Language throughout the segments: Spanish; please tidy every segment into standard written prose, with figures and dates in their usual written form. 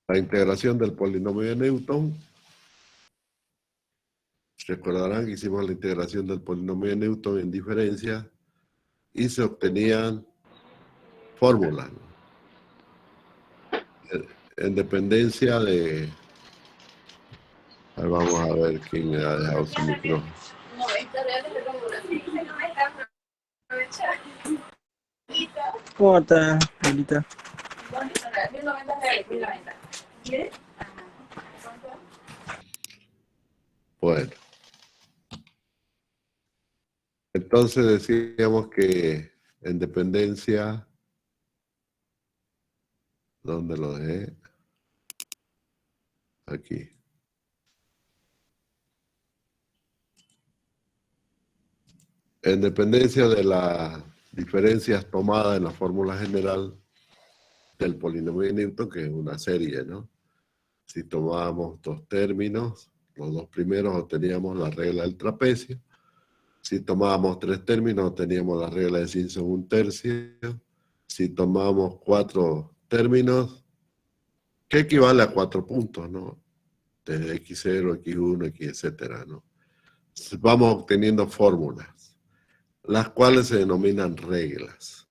la integración del polinomio de Newton. Recordarán que hicimos la integración del polinomio de Newton en diferencia y se obtenían fórmulas, ¿no? En dependencia de... Vamos a ver quién ha dejado su micrófono. ¿Cómo está, Lolita? Bueno. Entonces decíamos que en dependencia... ¿Dónde lo dejé? Aquí. En dependencia de las diferencias tomadas en la fórmula general del polinomio de Newton, que es una serie, ¿no? Si tomábamos dos términos, los dos primeros obteníamos la regla del trapecio. Si tomábamos tres términos, obteníamos la regla de Simpson 1/3. Si tomábamos cuatro términos, que equivale a 4 puntos, ¿no? Desde x0, x1, x, etcétera, ¿no? Vamos obteniendo fórmulas, las cuales se denominan reglas.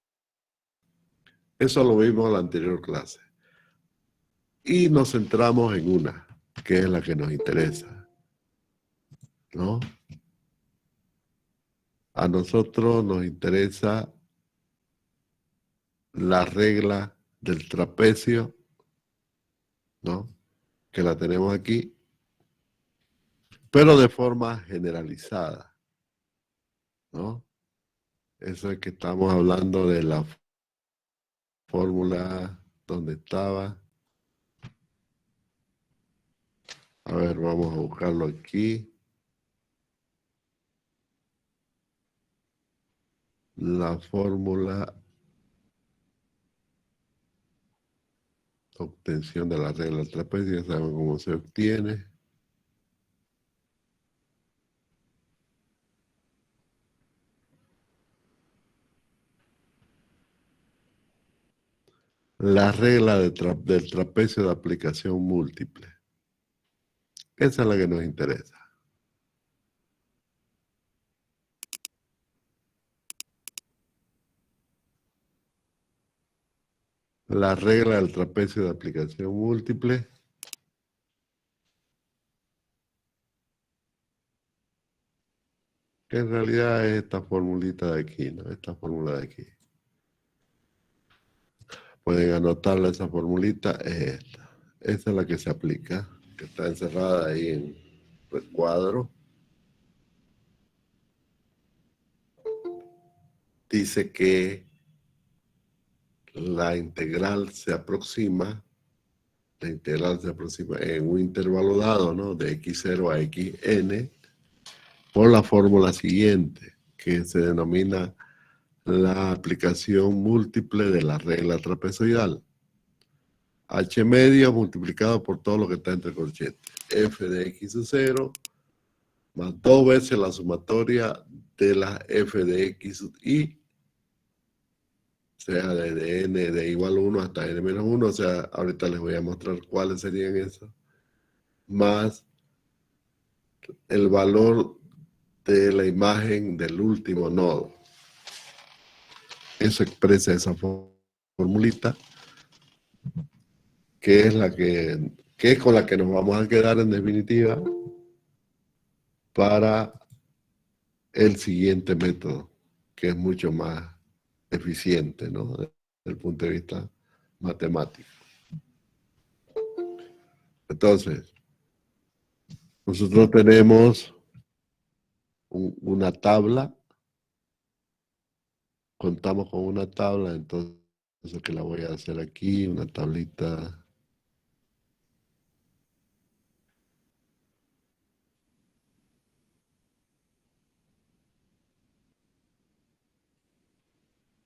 Eso lo vimos en la anterior clase. Y nos centramos en una, que es la que nos interesa, ¿no? A nosotros nos interesa la regla del trapecio, ¿no? Que la tenemos aquí, pero de forma generalizada, ¿no? Eso es que estamos hablando de la fórmula donde estaba. A ver, vamos a buscarlo aquí. La fórmula obtención de la regla del trapecio, ya saben cómo se obtiene. La regla del trapecio de aplicación múltiple. Esa es la que nos interesa. La regla del trapecio de aplicación múltiple. Que en realidad es esta formulita de aquí, ¿no? Esta fórmula de aquí. Pueden anotarla, esa formulita es esta. Esta es la que se aplica, que está encerrada ahí en el cuadro. Dice que la integral se aproxima en un intervalo dado, ¿no? De x0 a xn, por la fórmula siguiente, que se denomina la aplicación múltiple de la regla trapezoidal. H medio multiplicado por todo lo que está entre corchetes. F de x sub 0 más 2 veces la sumatoria de la f de x sub i, sea desde n de igual a 1 hasta n menos 1, o sea, ahorita les voy a mostrar cuáles serían esos, más el valor de la imagen del último nodo. Eso expresa esa formulita, que es la que es con la que nos vamos a quedar en definitiva para el siguiente método, que es mucho más eficiente, ¿no? Desde el punto de vista matemático. Entonces, nosotros tenemos una tabla, contamos con una tabla, entonces que la voy a hacer aquí, una tablita.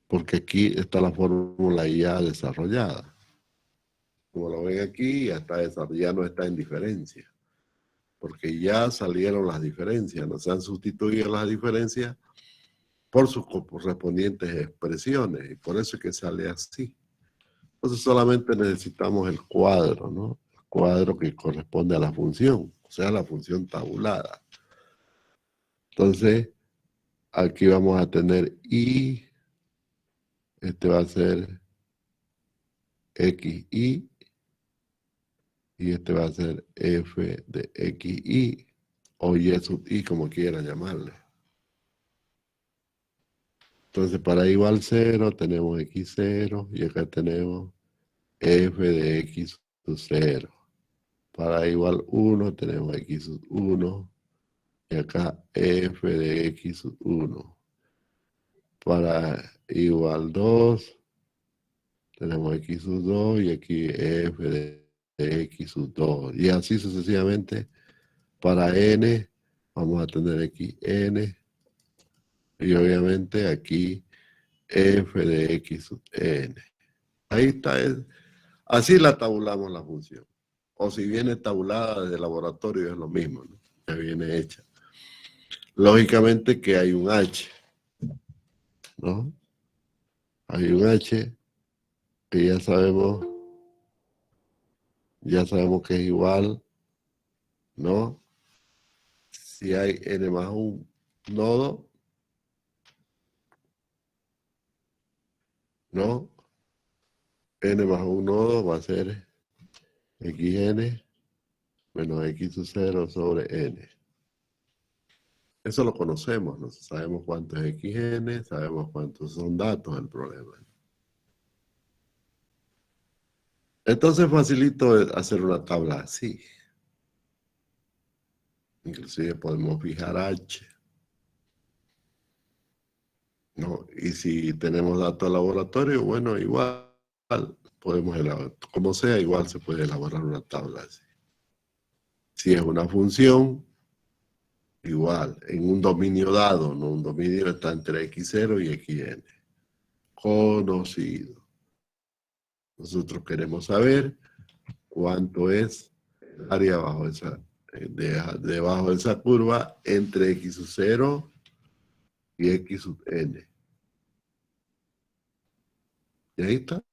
Porque aquí está la fórmula ya desarrollada. Como lo ven aquí, ya no está en diferencia. Porque ya salieron las diferencias, no se han sustituido las diferencias por sus correspondientes expresiones, y por eso es que sale así. Entonces solamente necesitamos el cuadro, ¿no? El cuadro que corresponde a la función, o sea, la función tabulada. Entonces, aquí vamos a tener I, este va a ser XI, y este va a ser F de XI, o Y sub I, como quieran llamarle. Entonces, para I igual 0, tenemos X0, y acá tenemos F de X sub 0. Para I igual 1, tenemos X sub 1, y acá F de X sub 1. Para I igual 2, tenemos X sub 2, y aquí F de X sub 2. Y así sucesivamente. Para N, vamos a tener XN, y obviamente aquí F de X sub N. Ahí está, así la tabulamos la función. O si viene tabulada desde el laboratorio es lo mismo, ¿no? Ya viene hecha. Lógicamente que hay un H, ¿no? Hay un H que ya sabemos que es igual, ¿no? Si hay N más un nodo, ¿no? N más un nodo va a ser XN menos X sub 0 sobre N. Eso lo conocemos, ¿no? Sabemos cuánto es XN, sabemos cuántos son datos del problema. Entonces facilito hacer una tabla así. Inclusive podemos fijar H, ¿no? Y si tenemos datos de laboratorio, bueno, igual podemos elaborar, como sea, igual se puede elaborar una tabla así. Si es una función, igual, en un dominio dado, ¿no? Un dominio está entre X0 y XN. Conocido. Nosotros queremos saber cuánto es el área bajo debajo de esa curva entre X sub 0 y X sub N. Y ahí está.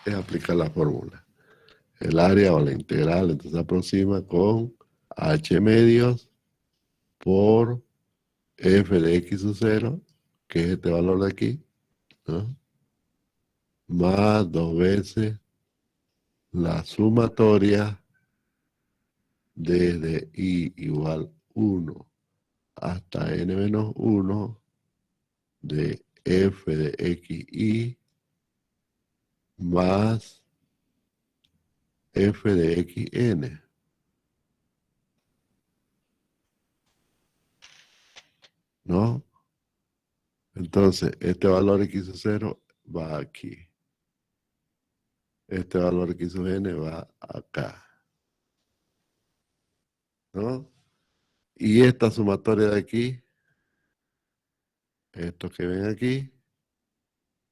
Es aplicar la fórmula. El área o la integral entonces se aproxima con H medios por F de X sub 0, que es este valor de aquí, ¿no? Más 2 veces la sumatoria desde I igual 1 hasta N menos 1 de F de XI más F de XN. ¿No? Entonces, este valor X sub 0 va aquí. Este valor X sub N va acá. ¿No? Y esta sumatoria de aquí, esto que ven aquí,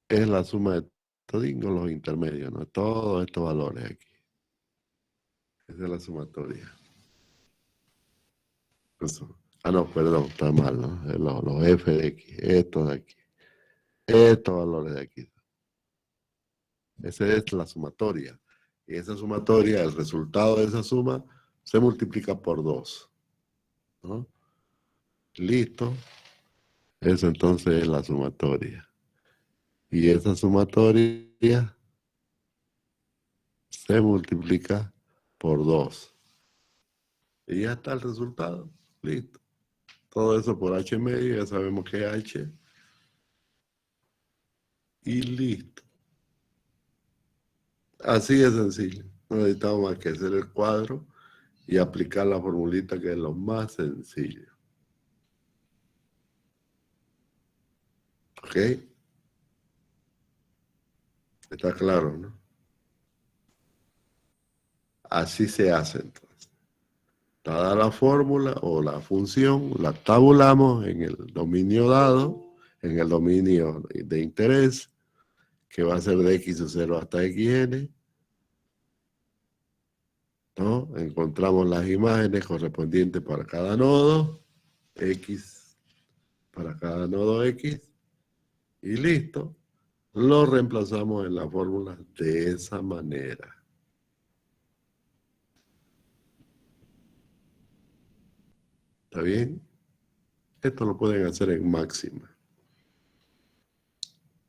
es la suma de todingo los intermedios, ¿no? Todos estos valores aquí. Esa es la sumatoria. Eso. Ah, no, perdón, está mal, ¿no? Los F de X, estos de aquí. Estos valores de aquí. Esa es la sumatoria. Y esa sumatoria, el resultado de esa suma, se multiplica por 2. ¿No? Listo. Eso entonces es la sumatoria. Y esa sumatoria se multiplica por 2. Y ya está el resultado. Listo. Todo eso por H medio, ya sabemos que es H. Y listo. Así de sencillo. No necesitamos más que hacer el cuadro y aplicar la formulita, que es lo más sencillo. ¿Ok? Está claro, ¿no? Así se hace entonces. Dada la fórmula o la función, la tabulamos en el dominio dado, en el dominio de interés, que va a ser de X sub 0 hasta XN. ¿No? Encontramos las imágenes correspondientes para cada nodo, X para cada nodo X y listo. Lo reemplazamos en la fórmula de esa manera. ¿Está bien? Esto lo pueden hacer en máxima.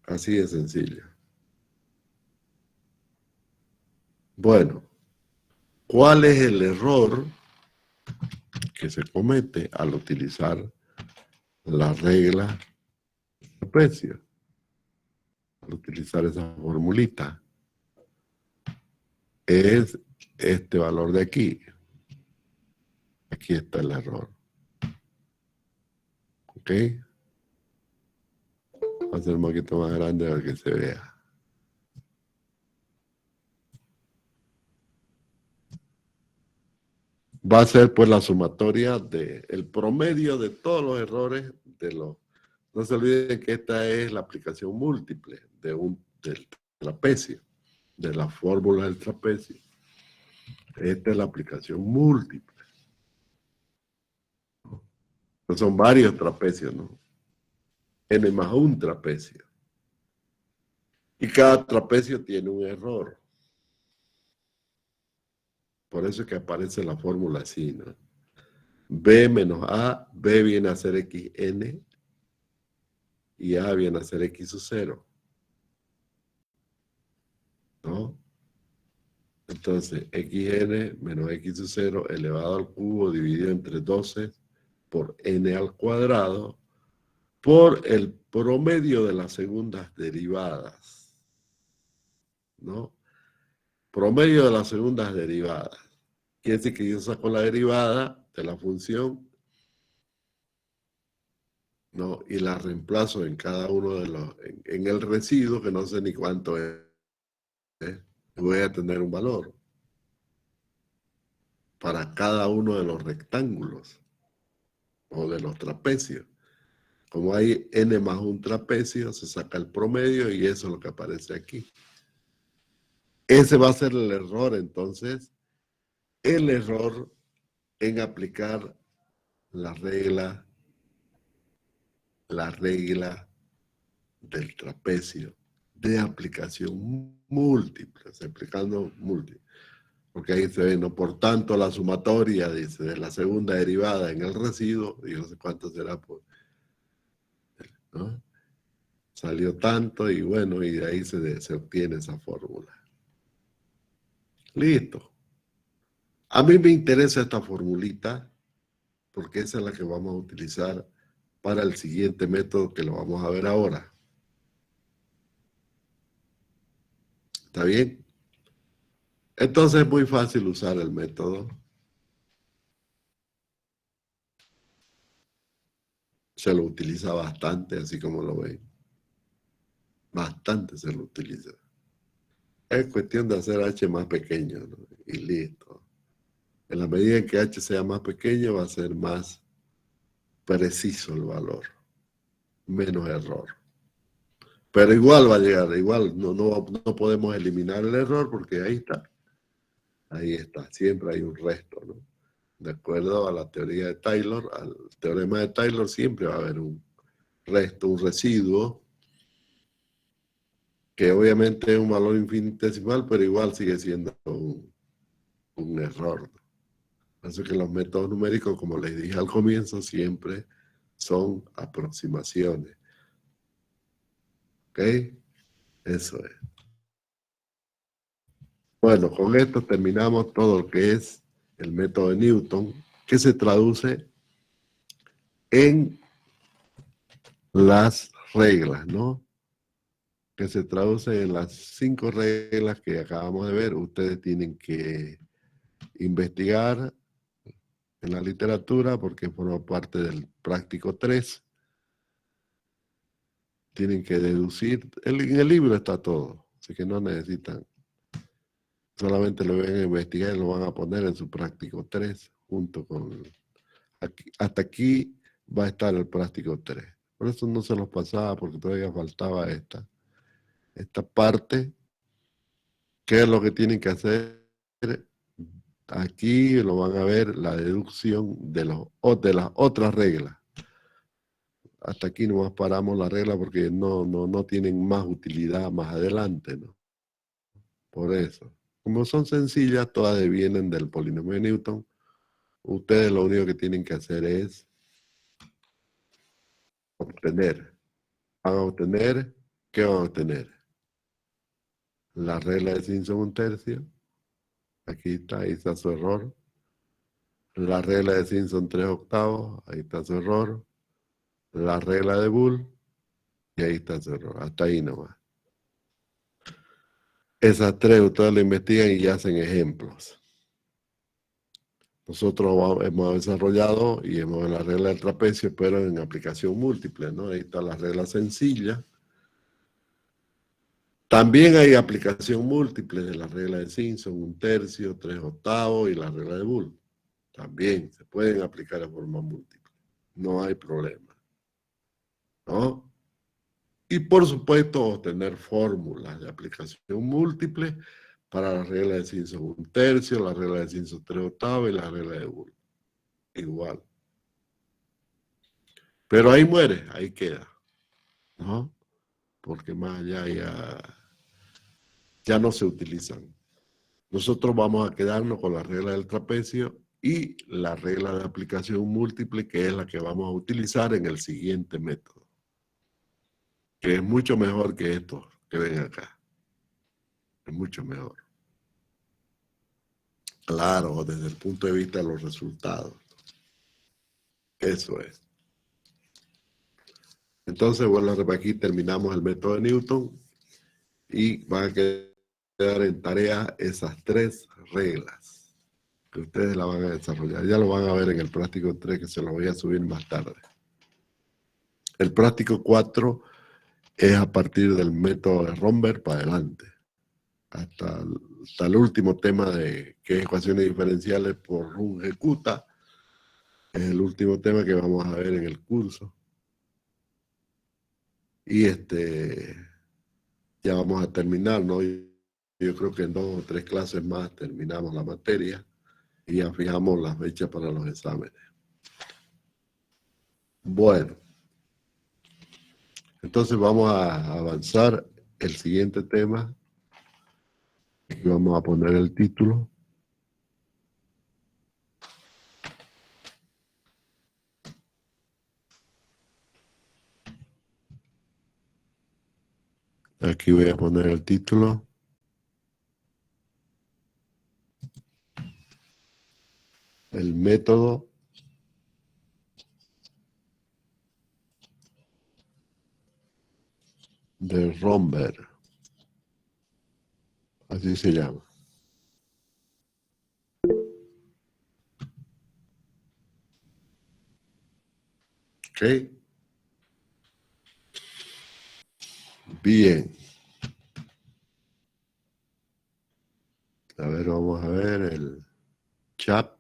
Así de sencillo. Bueno, ¿cuál es el error que se comete al utilizar la regla de trapecio? Al utilizar esa formulita. Es este valor de aquí. Aquí está el error. ¿Ok? Voy a hacer un poquito más grande para que se vea. Va a ser pues la sumatoria del promedio de todos los errores de los... No se olviden que esta es la aplicación múltiple del trapecio, de la fórmula del trapecio. Esta es la aplicación múltiple. No son varios trapecios, ¿no? N más un trapecio. Y cada trapecio tiene un error. Por eso es que aparece la fórmula así, ¿no? B menos A, B viene a ser XN y A viene a ser X sub 0. ¿No? Entonces, xn menos X sub 0 elevado al cubo dividido entre 12 por n al cuadrado por el promedio de las segundas derivadas. ¿No? Promedio de las segundas derivadas. Quiere decir que yo saco la derivada de la función, ¿no? Y la reemplazo en cada uno de los, en el residuo, que no sé ni cuánto es. Voy a tener un valor para cada uno de los rectángulos o de los trapecios. Como hay n más un trapecio, se saca el promedio y eso es lo que aparece aquí. Ese va a ser el error, entonces, el error en aplicar la regla del trapecio de aplicación múltiple, aplicando múltiple. Porque ahí se ve, ¿no? Por tanto, la sumatoria, dice, de la segunda derivada en el residuo, y no sé cuánto será, por, ¿no? Salió tanto y bueno, y de ahí se obtiene esa fórmula. Listo. A mí me interesa esta formulita porque esa es la que vamos a utilizar para el siguiente método que lo vamos a ver ahora. ¿Está bien? Entonces es muy fácil usar el método. Se lo utiliza bastante, así como lo ven. Bastante se lo utiliza. Es cuestión de hacer h más pequeño, ¿no? Y listo. En la medida en que h sea más pequeño, va a ser más preciso el valor. Menos error. Pero igual va a llegar, igual no podemos eliminar el error porque ahí está. Ahí está, siempre hay un resto, ¿no? De acuerdo a la teoría de Taylor, al teorema de Taylor, siempre va a haber un resto, un residuo, que obviamente es un valor infinitesimal, pero igual sigue siendo un error. Por eso que los métodos numéricos, como les dije al comienzo, siempre son aproximaciones. ¿Ok? Eso es. Bueno, con esto terminamos todo lo que es el método de Newton, que se traduce en las reglas, ¿no? Que se traduce en las 5 reglas que acabamos de ver. Ustedes tienen que investigar en la literatura porque forma parte del práctico 3. Tienen que deducir. En el libro está todo, así que no necesitan. Solamente lo van a investigar y lo van a poner en su práctico 3 junto con... hasta aquí va a estar el práctico 3. Por eso no se los pasaba porque todavía faltaba esta parte, que es lo que tienen que hacer. Aquí lo van a ver la deducción de las otras reglas. hasta aquí nomás paramos la regla porque no tienen más utilidad más adelante, ¿no? Por eso. Como son sencillas, todas devienen del polinomio de Newton. Ustedes lo único que tienen que hacer es obtener. Van a obtener, ¿qué van a obtener? La regla de Simpson 1/3. Aquí está, ahí está su error. La regla de Simpson 3/8, ahí está su error. La regla de Boole, y ahí está su error. Hasta ahí nomás. Esas tres ustedes lo investigan y hacen ejemplos. Nosotros hemos desarrollado y hemos la regla del trapecio, pero en aplicación múltiple, ¿no? Ahí está la regla sencilla. También hay aplicación múltiple de la regla de Simpson, 1/3, 3/8 y la regla de Boole. También se pueden aplicar de forma múltiple. No hay problema, ¿no? Y por supuesto, obtener fórmulas de aplicación múltiple para la regla de Simpson 1/3, la regla de Simpson 3/8 y la regla de Boole. Igual. Pero ahí muere, ahí queda, ¿no? Porque más allá ya no se utilizan. Nosotros vamos a quedarnos con la regla del trapecio y la regla de aplicación múltiple, que es la que vamos a utilizar en el siguiente método, que es mucho mejor que esto que ven acá. Es mucho mejor. Claro, desde el punto de vista de los resultados. Eso es. Entonces, bueno, aquí terminamos el método de Newton y van a quedar en tarea esas tres reglas que ustedes la van a desarrollar. Ya lo van a ver en el práctico 3, que se lo voy a subir más tarde. El práctico 4 es a partir del método de Romberg para adelante, hasta el último tema de que es ecuaciones diferenciales por Runge-Kutta. Es el último tema que vamos a ver en el curso. Y ya vamos a terminar, ¿no? Yo creo que en 2 o 3 clases más terminamos la materia y ya fijamos las fechas para los exámenes. Bueno, entonces vamos a avanzar el siguiente tema. Aquí vamos a poner el título. Aquí voy a poner el título. El método de Romberg. Así se llama. ¿Ok? Bien. A ver, vamos a ver el chat.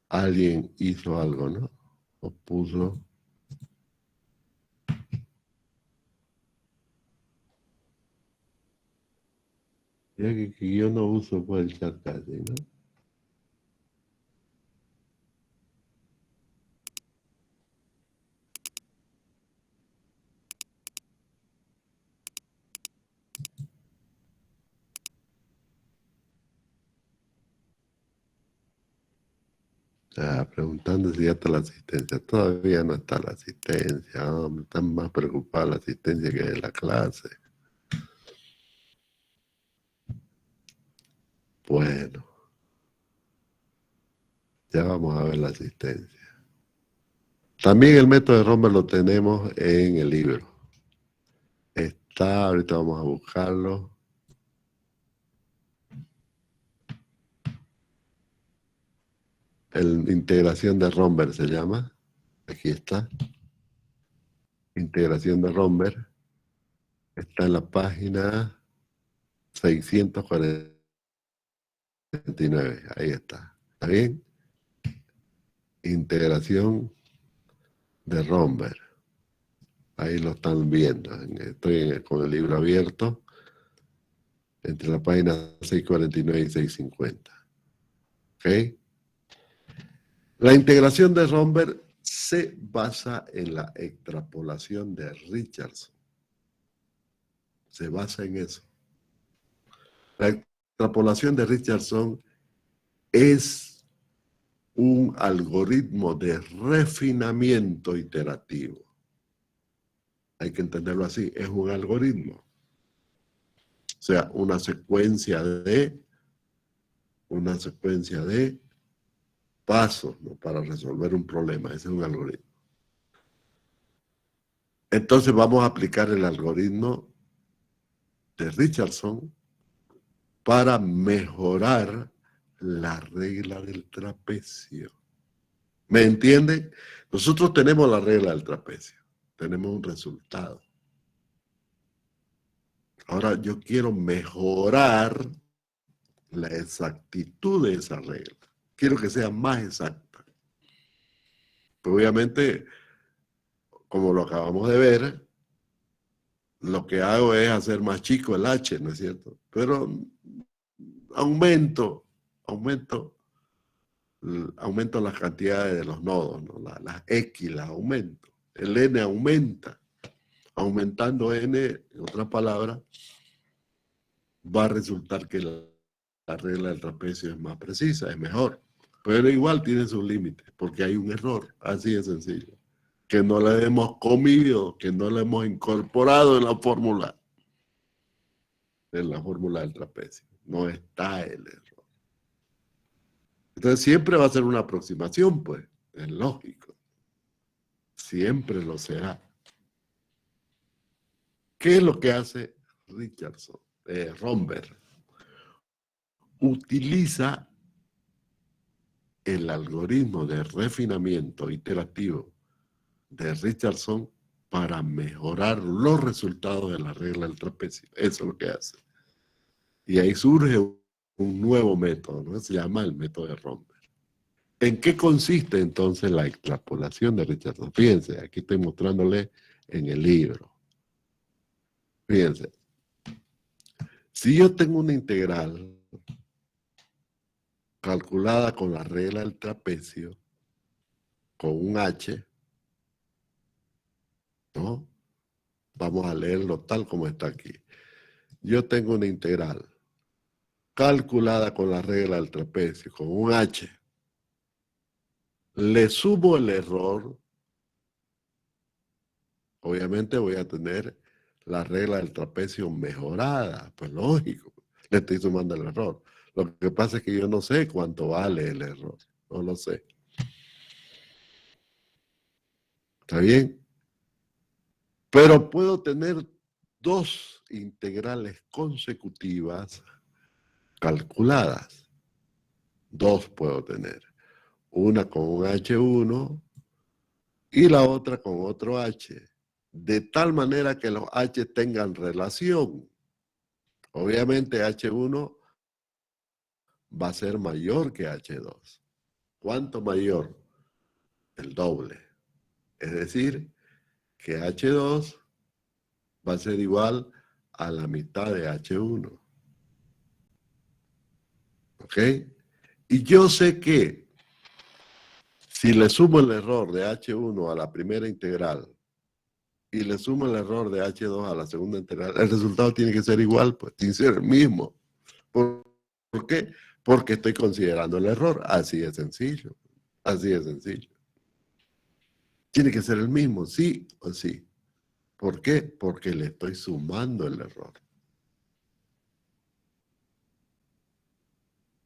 Alguien hizo algo, ¿no? O puso. Ya que yo no uso pues el chat casi, ¿no? Preguntando si ya está la asistencia. Todavía no está la asistencia. Hombre, están más preocupados la asistencia que de la clase. Bueno, ya vamos a ver la asistencia. También el método de Romberg lo tenemos en el libro. Está, ahorita vamos a buscarlo. Integración de Romberg se llama. Aquí está. Integración de Romberg. Está en la página 649. Ahí está. ¿Está bien? Integración de Romberg. Ahí lo están viendo. Estoy con el libro abierto entre la página 649 y 650. ¿Ok? La integración de Romberg se basa en la extrapolación de Richardson. Se basa en eso. La extrapolación de Richardson es un algoritmo de refinamiento iterativo. Hay que entenderlo así, es un algoritmo. O sea, una secuencia de pasos, ¿no?, para resolver un problema. Ese es un algoritmo. Entonces vamos a aplicar el algoritmo de Richardson para mejorar la regla del trapecio. ¿Me entienden? Nosotros tenemos la regla del trapecio. Tenemos un resultado. Ahora yo quiero mejorar la exactitud de esa regla. Quiero que sea más exacta. Pues obviamente, como lo acabamos de ver, lo que hago es hacer más chico el H, ¿no es cierto? Pero aumento las cantidades de los nodos, ¿no? Las X las aumento. El N aumenta. Aumentando N, en otras palabras, va a resultar que la regla del trapecio es más precisa, es mejor. Pero igual tiene sus límites, porque hay un error, así de sencillo. Que no le hemos comido, que no le hemos incorporado en la fórmula del trapecio. No está el error. Entonces siempre va a ser una aproximación, pues, es lógico. Siempre lo será. ¿Qué es lo que hace Romberg? Utiliza el algoritmo de refinamiento iterativo de Richardson para mejorar los resultados de la regla del trapecio. Eso es lo que hace. Y ahí surge un nuevo método, ¿no? Se llama el método de Romberg. ¿En qué consiste entonces la extrapolación de Richardson? Fíjense, aquí estoy mostrándole en el libro. Fíjense, si yo tengo una integral calculada con la regla del trapecio, con un H, ¿no? Vamos a leerlo tal como está aquí. Yo tengo una integral calculada con la regla del trapecio, con un H. Le sumo el error. Obviamente voy a tener la regla del trapecio mejorada. Pues lógico, le estoy sumando el error. Lo que pasa es que yo no sé cuánto vale el error. No lo sé. ¿Está bien? Pero puedo tener dos integrales consecutivas calculadas. Dos puedo tener. Una con un H1 y la otra con otro H. De tal manera que los H tengan relación. Obviamente H1 va a ser mayor que H2. ¿Cuánto mayor? El doble. Es decir, que H2 va a ser igual a la mitad de H1. ¿Ok? Y yo sé que si le sumo el error de H1 a la primera integral y le sumo el error de H2 a la segunda integral, el resultado tiene que ser igual, pues tiene que ser el mismo. ¿Por qué? Porque estoy considerando el error. Así de sencillo. Así de sencillo. Tiene que ser el mismo, sí o sí. ¿Por qué? Porque le estoy sumando el error.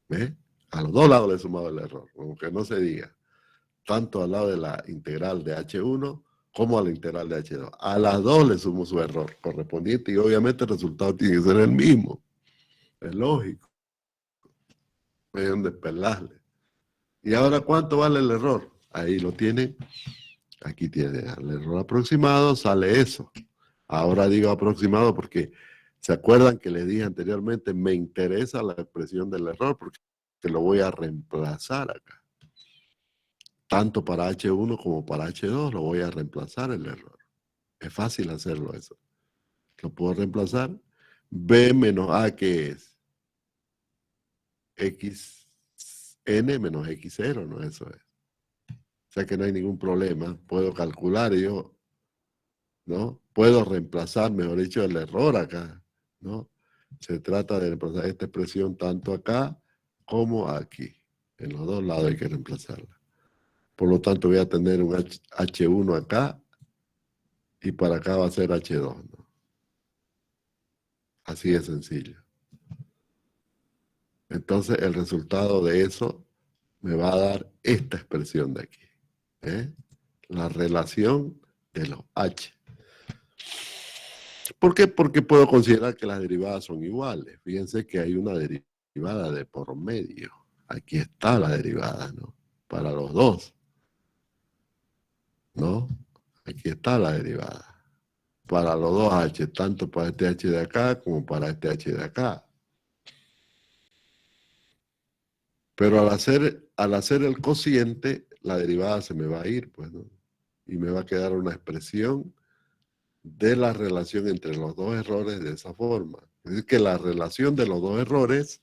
¿Ves? A los dos lados le he sumado el error, aunque no se diga. Tanto al lado de la integral de H1 como a la integral de H2. A las dos le sumo su error correspondiente y obviamente el resultado tiene que ser el mismo. Es lógico. No hay donde pelarle. ¿Y ahora cuánto vale el error? Ahí lo tienen. Aquí tiene el error aproximado, sale eso. Ahora digo aproximado porque ¿se acuerdan que les dije anteriormente? Me interesa la expresión del error porque lo voy a reemplazar acá. Tanto para H1 como para H2 lo voy a reemplazar el error. Es fácil hacerlo eso. Lo puedo reemplazar. B menos A, que es xn menos x0, ¿no? Eso es. sea que no hay ningún problema. Puedo calcular yo, ¿no? Puedo reemplazar, mejor dicho, el error acá, ¿no? Se trata de reemplazar esta expresión tanto acá como aquí. En los dos lados hay que reemplazarla. Por lo tanto, voy a tener un H1 acá y para acá va a ser H2, ¿no? Así de sencillo. Entonces, el resultado de eso me va a dar esta expresión de aquí. ¿Eh? La relación de los H. ¿Por qué? Porque puedo considerar que las derivadas son iguales. Fíjense que hay una derivada de por medio. Aquí está la derivada, ¿no? Para los dos, ¿no? Aquí está la derivada. Para los dos H, tanto para este H de acá como para este H de acá. Pero al hacer el cociente, la derivada se me va a ir, pues, ¿no? Y me va a quedar una expresión de la relación entre los dos errores de esa forma. Es decir, que la relación de los dos errores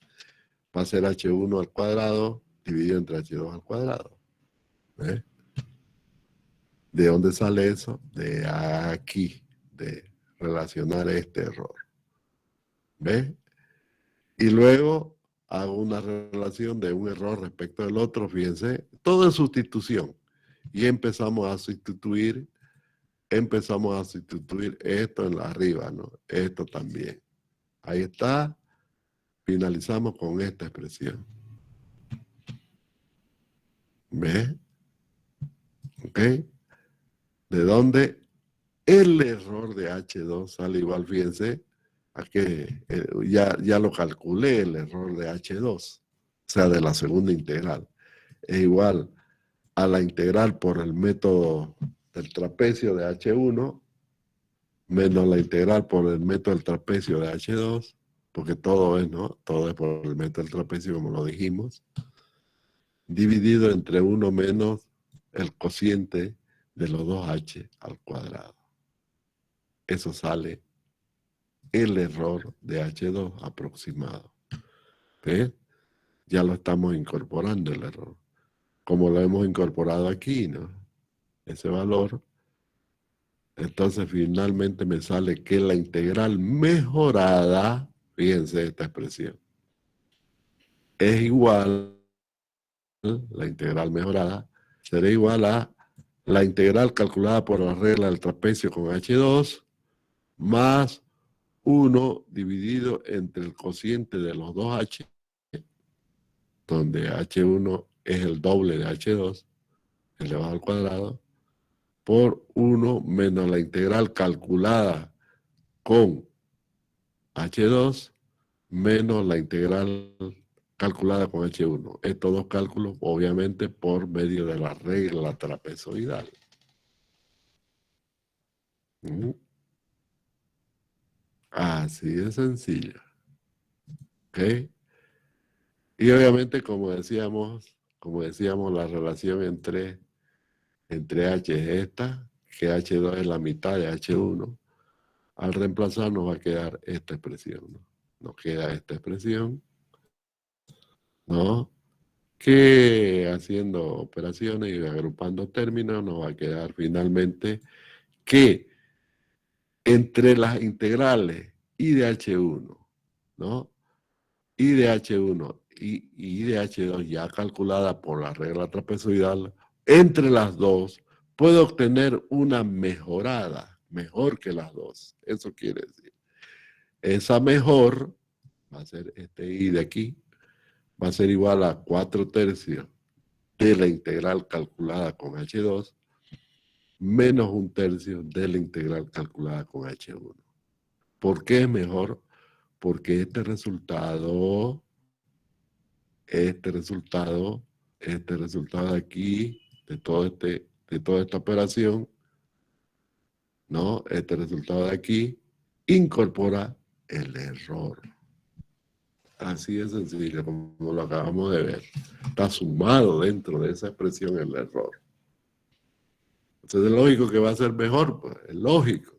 va a ser H1 al cuadrado dividido entre H2 al cuadrado. ¿Eh? ¿De dónde sale eso? De aquí, de relacionar este error. ¿Ves? Y luego hago una relación de un error respecto del otro, fíjense, todo es sustitución. Y empezamos a sustituir esto en la arriba, ¿no? Esto también. Ahí está. Finalizamos con esta expresión. ¿Ves? ¿Ok? De donde el error de H2 sale igual, fíjense, a que ya lo calculé el error de H2, o sea, de la segunda integral. Es igual a la integral por el método del trapecio de H1 menos la integral por el método del trapecio de H2, porque todo es, ¿no? Todo es por el método del trapecio, como lo dijimos, dividido entre 1 menos el cociente de los dos H al cuadrado. Eso sale el error de H2 aproximado. ¿Ves? Ya lo estamos incorporando el error. Como lo hemos incorporado aquí, ¿no? Ese valor. Entonces finalmente me sale que la integral mejorada, fíjense esta expresión, es igual, la integral mejorada, será igual a la integral calculada por la regla del trapecio con H2 más 1 dividido entre el cociente de los dos H, donde H1 es el doble de H2, elevado al cuadrado, por 1 menos la integral calculada con H2 menos la integral calculada con H1. Estos dos cálculos, obviamente, por medio de la regla trapezoidal. Así de sencillo. ¿Ok? Y obviamente, como decíamos, la relación entre H es esta, que H2 es la mitad de H1. Al reemplazar nos va a quedar esta expresión, ¿no? Nos queda esta expresión, ¿no? Que haciendo operaciones y agrupando términos nos va a quedar finalmente que entre las integrales I de H1, ¿no? I de H1 y I de H2 ya calculada por la regla trapezoidal, entre las dos puedo obtener una mejorada, mejor que las dos. Eso quiere decir, esa mejor va a ser este I de aquí, va a ser igual a 4/3 de la integral calculada con H2 menos 1/3 de la integral calculada con H1. ¿Por qué es mejor? Porque este resultado de aquí, de toda esta operación, ¿no? Este resultado de aquí incorpora el error. Así de sencillo, como lo acabamos de ver. Está sumado dentro de esa expresión el error. Entonces es lógico que va a ser mejor, pues, es lógico.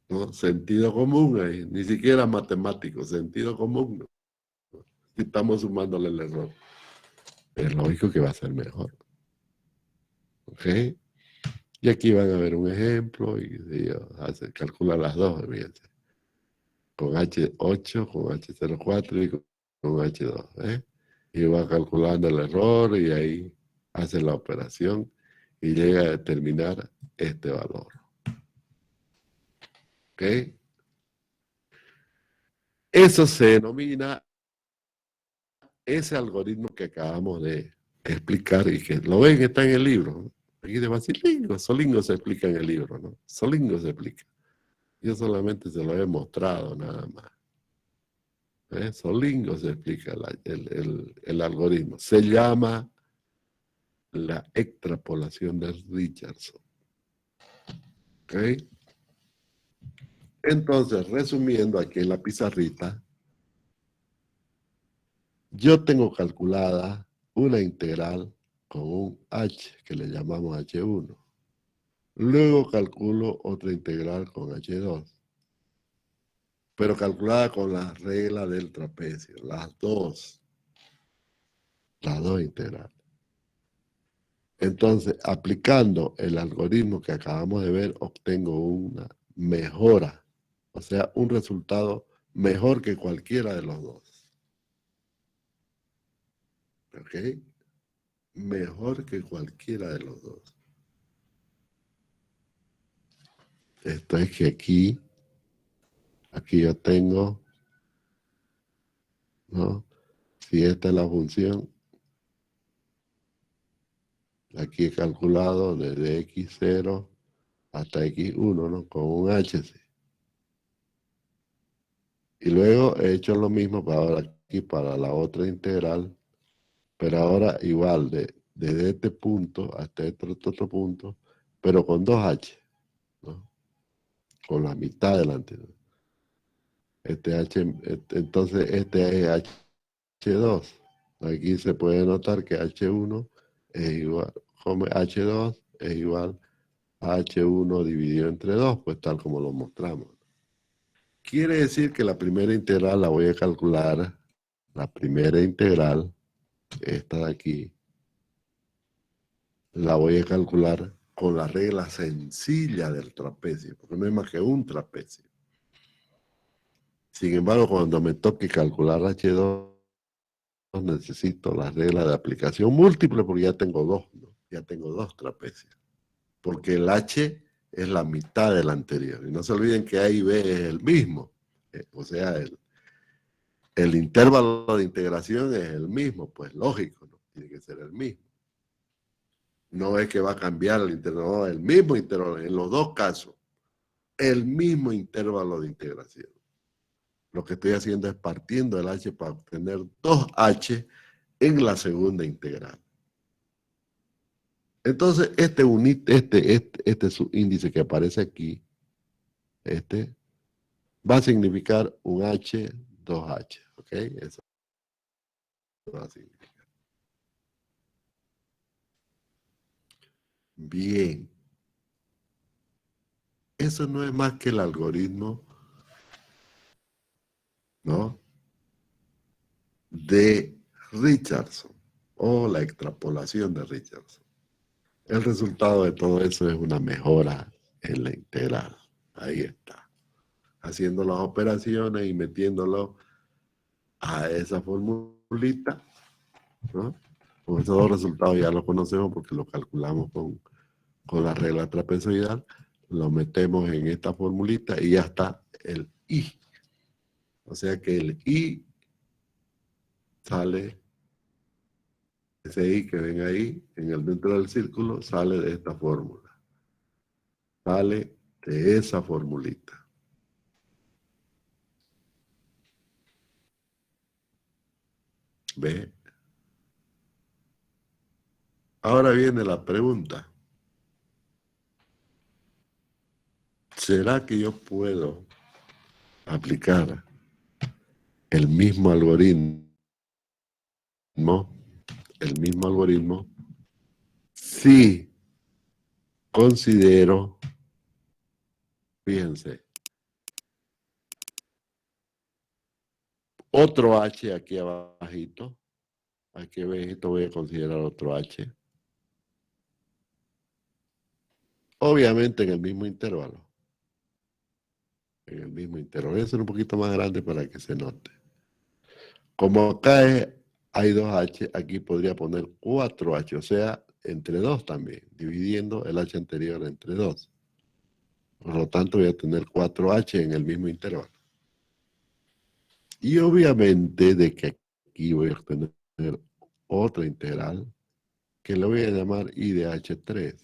¿No? Sentido común ahí, ni siquiera matemático, sentido común. ¿No? Estamos sumándole el error. Es lógico que va a ser mejor. ¿Ok? Y aquí van a ver un ejemplo y calcula las dos, fíjense. Con H8, con H04 y con H2. Y va calculando el error y ahí hace la operación y llega a determinar este valor. ¿Ok? Eso se denomina ese algoritmo que acabamos de explicar y que lo ven, está en el libro, ¿no? Aquí de Basilingo, Solingo se explica en el libro, ¿no? Solingo se explica. Yo solamente se lo he mostrado nada más. Solingo se explica el algoritmo. Se llama la extrapolación de Richardson. ¿Ok? Entonces, resumiendo aquí en la pizarrita, yo tengo calculada una integral con un h que le llamamos h1. Luego calculo otra integral con h2, pero calculada con la regla del trapecio, las dos integrales. Entonces, aplicando el algoritmo que acabamos de ver, obtengo una mejora, o sea, un resultado mejor que cualquiera de los dos. ¿Ok? Mejor que cualquiera de los dos. Esto es que aquí yo tengo, ¿no? Si esta es la función, aquí he calculado desde x0 hasta x1, ¿no? Con un h. Y luego he hecho lo mismo para ahora aquí para la otra integral, pero ahora igual, desde este punto hasta este otro punto, pero con 2h, ¿no? Con la mitad del anterior. Entonces este es H2. Aquí se puede notar que H1 es igual, como H2 es igual a H1 dividido entre 2, pues tal como lo mostramos. Quiere decir que la primera integral la voy a calcular, la primera integral, esta de aquí, la voy a calcular con la regla sencilla del trapecio, porque no hay más que un trapecio. Sin embargo, cuando me toque calcular H2, necesito la regla de aplicación múltiple porque ya tengo dos, ¿no? Ya tengo dos trapecios. Porque el H es la mitad del anterior. Y no se olviden que A y B es el mismo. O sea, el intervalo de integración es el mismo, pues lógico, ¿no? Tiene que ser el mismo. No es que va a cambiar el intervalo, no, el mismo intervalo, en los dos casos, el mismo intervalo de integración. Lo que estoy haciendo es partiendo del H para obtener 2H en la segunda integral. Entonces, este subíndice que aparece aquí, va a significar un H, 2H, ¿ok? Eso va a significar. Bien. Eso no es más que el algoritmo, ¿no? De Richardson, o la extrapolación de Richardson. El resultado de todo eso es una mejora en la integral. Ahí está. Haciendo las operaciones y metiéndolo a esa formulita, ¿no? Con esos dos resultados ya los conocemos porque los calculamos con la regla trapezoidal, lo metemos en esta formulita y ya está el I. O sea que el I sale, ese I que ven ahí, en el dentro del círculo, sale de esta fórmula. Sale de esa formulita. ¿Ve? Ahora viene la pregunta. ¿Será que yo puedo aplicar el mismo algoritmo, si considero, fíjense, otro H aquí abajito? Aquí abajito voy a considerar otro H. Obviamente en el mismo intervalo. En el mismo intervalo. Voy a hacer un poquito más grande para que se note. Como acá hay 2H, aquí podría poner 4H, o sea, entre 2 también, dividiendo el H anterior entre 2. Por lo tanto, voy a tener 4H en el mismo intervalo. Y obviamente de que aquí voy a obtener otra integral que le voy a llamar I de H3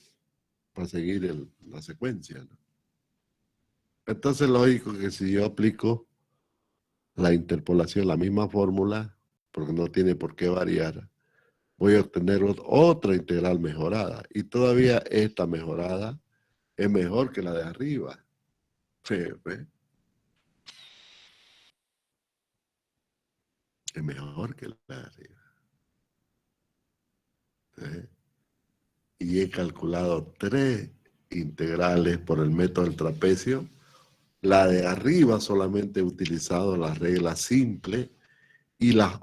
para seguir la secuencia, ¿no? Entonces, lógico que si yo aplico la interpolación, la misma fórmula, porque no tiene por qué variar, voy a obtener otra integral mejorada. Y todavía esta mejorada es mejor que la de arriba. Sí, ¿ve? Es mejor que la de arriba. ¿Eh? Y he calculado 3 integrales por el método del trapecio. La de arriba solamente he utilizado la regla simple y las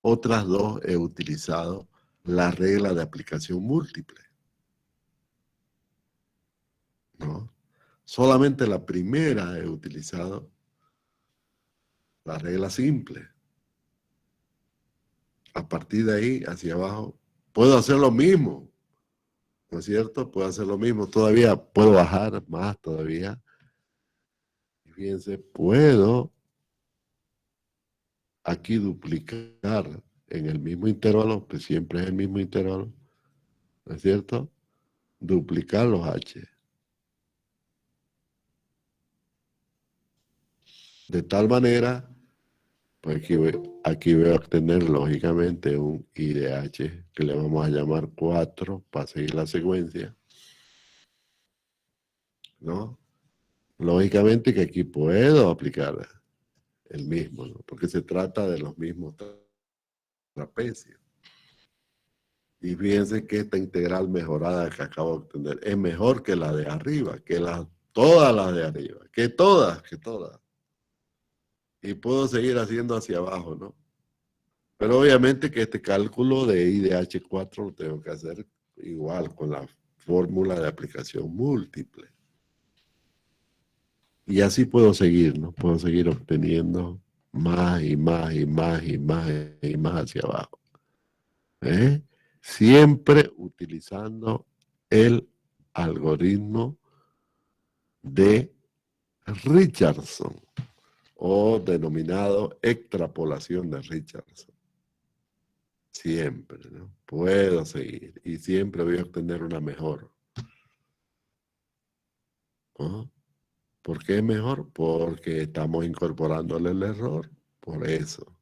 otras 2 he utilizado la regla de aplicación múltiple. ¿No? Solamente la primera he utilizado la regla simple. A partir de ahí, hacia abajo, puedo hacer lo mismo. ¿No es cierto? Puedo hacer lo mismo. Todavía puedo bajar más todavía. Y fíjense, puedo aquí duplicar en el mismo intervalo, que siempre es el mismo intervalo, ¿no es cierto? Duplicar los H. De tal manera, pues aquí voy a obtener lógicamente un I de H que le vamos a llamar 4 para seguir la secuencia, ¿no? Lógicamente que aquí puedo aplicar el mismo, ¿no? Porque se trata de los mismos trapecios. Y fíjense que esta integral mejorada que acabo de obtener es mejor que la de arriba, todas las de arriba, que todas. Y puedo seguir haciendo hacia abajo, ¿no? Pero obviamente que este cálculo de I de H4 lo tengo que hacer igual con la fórmula de aplicación múltiple. Y así puedo seguir, ¿no? Puedo seguir obteniendo más y más y más y más y más hacia abajo. ¿Eh? Siempre utilizando el algoritmo de Richardson o denominado extrapolación de Richardson. Siempre, ¿no? Puedo seguir y siempre voy a obtener una mejor. ¿No? ¿Por qué es mejor? Porque estamos incorporándole el error. Por eso.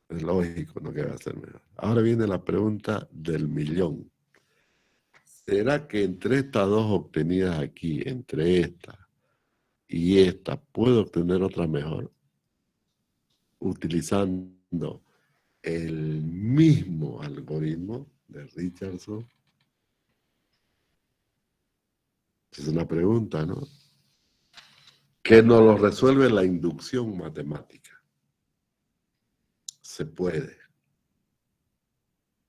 Es lógico, ¿no? Que va a ser mejor. Ahora viene la pregunta del millón. ¿Será que entre estas 2 obtenidas aquí, entre esta y esta, puedo obtener otra mejor? Utilizando el mismo algoritmo de Richardson. Es una pregunta, ¿no? Que nos lo resuelve la inducción matemática. Se puede.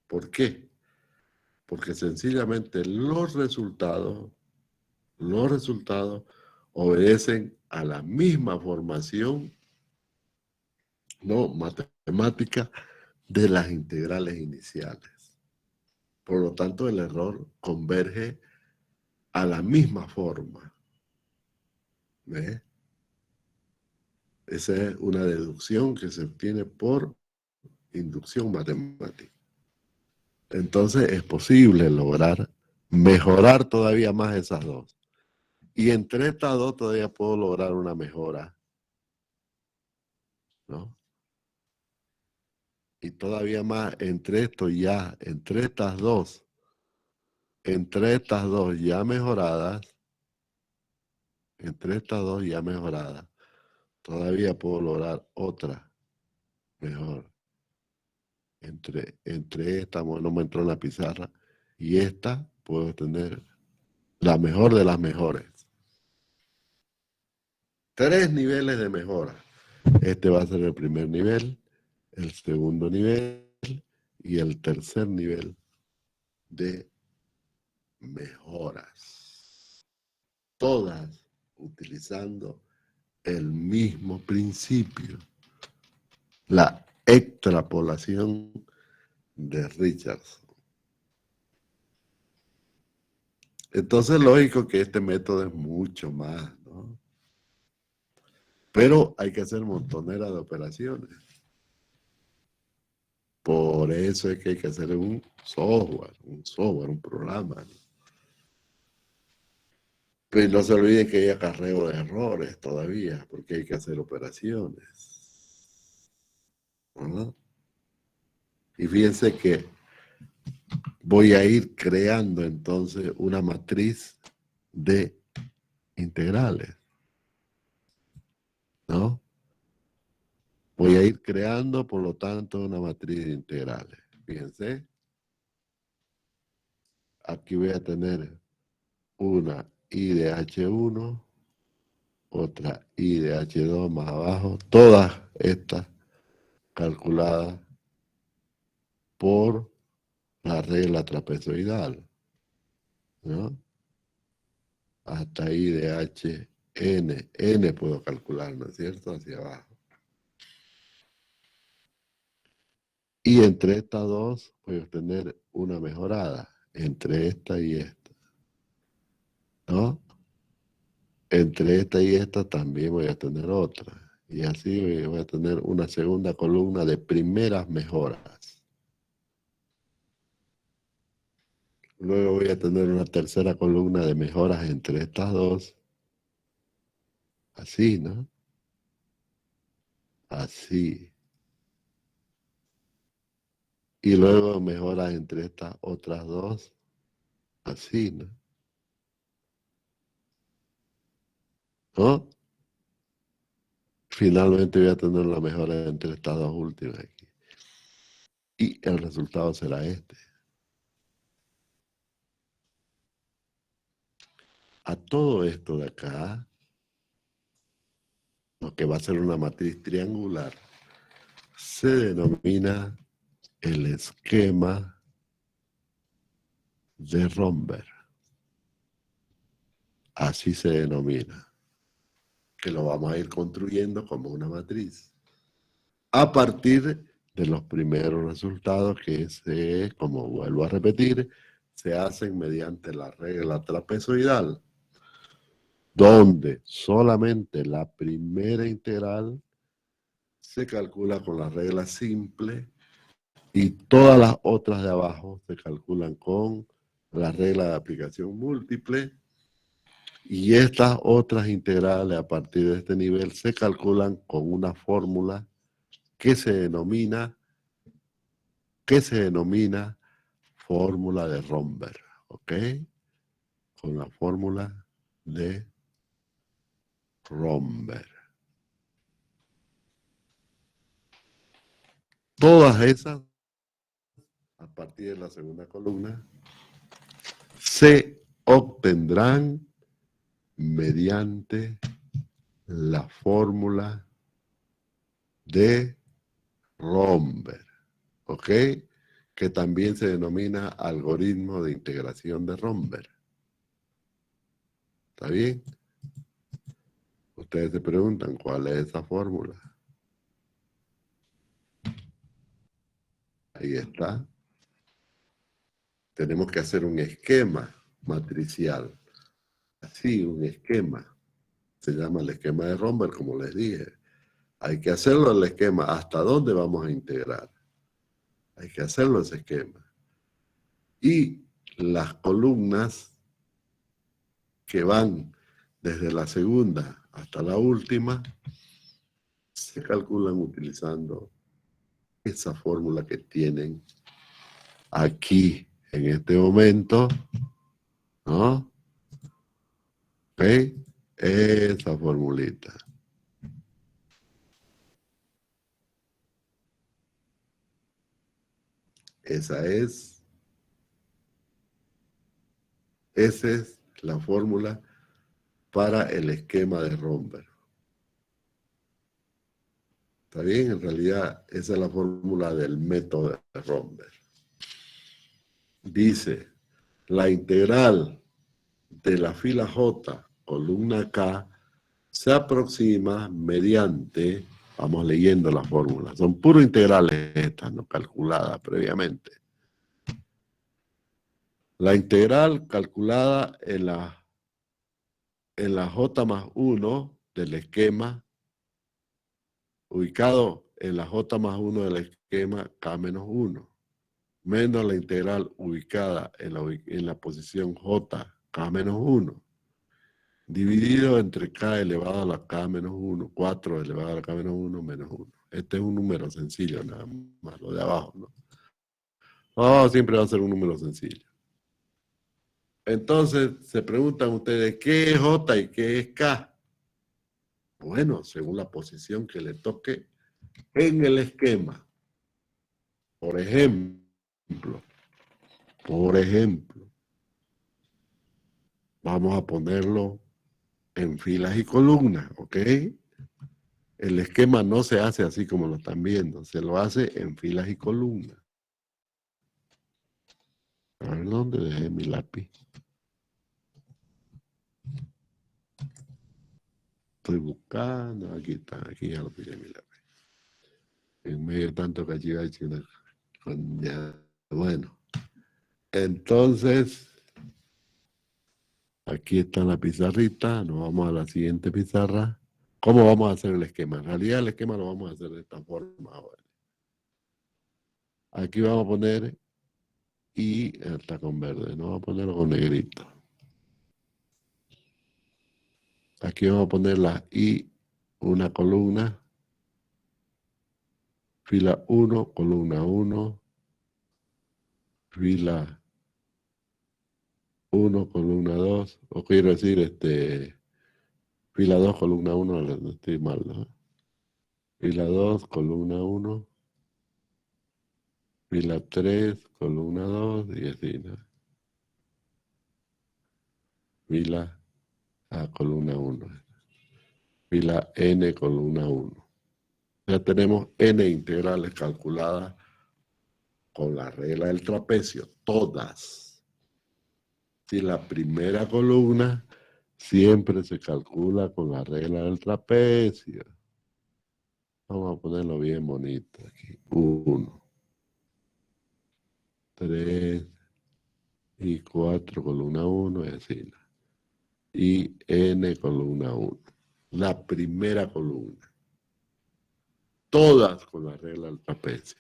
¿Por qué? Porque sencillamente los resultados obedecen a la misma formación, no matemática, de las integrales iniciales. Por lo tanto, el error converge a la misma forma. ¿Ves? Esa es una deducción que se obtiene por inducción matemática. Entonces es posible lograr mejorar todavía más esas 2. Y entre estas 2 todavía puedo lograr una mejora, ¿no? Y todavía más entre estas dos ya mejoradas, todavía puedo lograr otra mejor. Entre esta, no me entró en la pizarra, y esta puedo tener la mejor de las mejores. 3 niveles de mejora. Este va a ser el primer nivel, el segundo nivel y el tercer nivel de mejoras, todas utilizando el mismo principio, la extrapolación de Richardson. Entonces, lógico que este método es mucho más, ¿no? Pero hay que hacer montonera de operaciones. Por eso es que hay que hacer un software, un programa, ¿no? Pero no se olviden que hay acarreo de errores todavía, porque hay que hacer operaciones, ¿no? Y fíjense que voy a ir creando entonces una matriz de integrales, ¿no? Voy a ir creando, por lo tanto, una matriz de integrales. Fíjense, aquí voy a tener una I de H1, otra I de H2 más abajo, todas estas calculadas por la regla trapezoidal, ¿no? Hasta I de H, N puedo calcular, ¿no es cierto? Hacia abajo. Y entre estas dos voy a obtener una mejorada, entre esta y esta, ¿no? Entre esta y esta también voy a tener otra. Y así voy a tener una segunda columna de primeras mejoras. Luego voy a tener una tercera columna de mejoras entre estas dos. Así, ¿no? Así. Y luego mejoras entre estas otras dos. Así, ¿no? ¿No? Finalmente voy a tener la mejora entre estas dos últimas aquí. Y el resultado será este. A todo esto de acá, lo que va a ser una matriz triangular, se denomina el esquema de Romberg. Así se denomina. Que lo vamos a ir construyendo como una matriz. A partir de los primeros resultados que como vuelvo a repetir, se hacen mediante la regla trapezoidal, donde solamente la primera integral se calcula con la regla simple y todas las otras de abajo se calculan con la regla de aplicación múltiple, y estas otras integrales a partir de este nivel se calculan con una fórmula que se denomina fórmula de Romberg, ¿ok? Con la fórmula de Romberg. Todas esas, a partir de la segunda columna, se obtendrán mediante la fórmula de Romberg, ¿ok? Que también se denomina algoritmo de integración de Romberg. ¿Está bien? Ustedes se preguntan, ¿cuál es esa fórmula? Ahí está. Tenemos que hacer un esquema matricial. Así, un esquema. Se llama el esquema de Romberg, como les dije. Hay que hacerlo el esquema. ¿Hasta dónde vamos a integrar? Hay que hacerlo ese esquema. Y las columnas que van desde la segunda hasta la última se calculan utilizando esa fórmula que tienen aquí en este momento, ¿no? ¿Ok? Esa formulita. Esa es la fórmula para el esquema de Romberg. ¿Está bien? En realidad, esa es la fórmula del método de Romberg. Dice, la integral de la fila J, columna K, se aproxima mediante, vamos leyendo la fórmula, son puros integrales estas, no calculadas previamente. La integral calculada en la J más 1 del esquema, ubicado en la J más 1 del esquema K menos 1, menos la integral ubicada en la posición J, K menos 1, dividido entre K elevado a la K menos 1, 4 elevado a la K menos 1, menos 1. Este es un número sencillo, nada más, lo de abajo, ¿no? Oh, siempre va a ser un número sencillo. Entonces, se preguntan ustedes, ¿qué es J y qué es K? Bueno, según la posición que le toque en el esquema. Por ejemplo, vamos a ponerlo en filas y columnas, ¿ok? El esquema no se hace así como lo están viendo, se lo hace en filas y columnas. A ver, ¿dónde dejé mi lápiz? Estoy buscando, aquí está, aquí ya lo pillé mi lápiz. En medio de tanto cachivache, bueno. Entonces, aquí está la pizarrita, nos vamos a la siguiente pizarra. ¿Cómo vamos a hacer el esquema? En realidad el esquema lo vamos a hacer de esta forma ahora. Aquí vamos a poner I, está con verde, no vamos a ponerlo con negrito. Aquí vamos a poner la I, una columna, fila 1, columna 1, fila 1, columna 2, o quiero decir, fila 2, columna 1, no estoy mal, ¿no? Fila 2, columna 1, fila 3, columna 2, y así, ¿no? Fila A, columna 1. Fila N, columna 1. Ya tenemos N integrales calculadas con la regla del trapecio, todas. Si la primera columna siempre se calcula con la regla del trapecio. Vamos a ponerlo bien bonito aquí. 1, 3 y 4, columna 1, y así. Y N, columna 1. La primera columna. Todas con la regla del trapecio.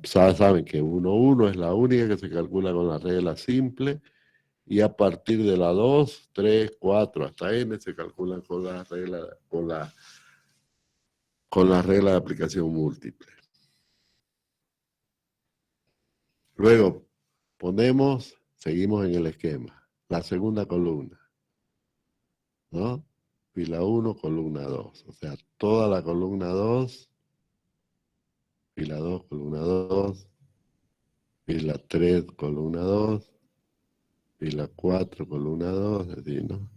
Saben que 1, 1 es la única que se calcula con la regla simple, y a partir de la 2, 3, 4 hasta N se calculan con la regla de aplicación múltiple. Luego seguimos en el esquema, la segunda columna, ¿no? Fila 1, columna 2, o sea, toda la columna 2, fila 2, columna 2, fila 3, columna 2, fila 4, columna 2, así, ¿no?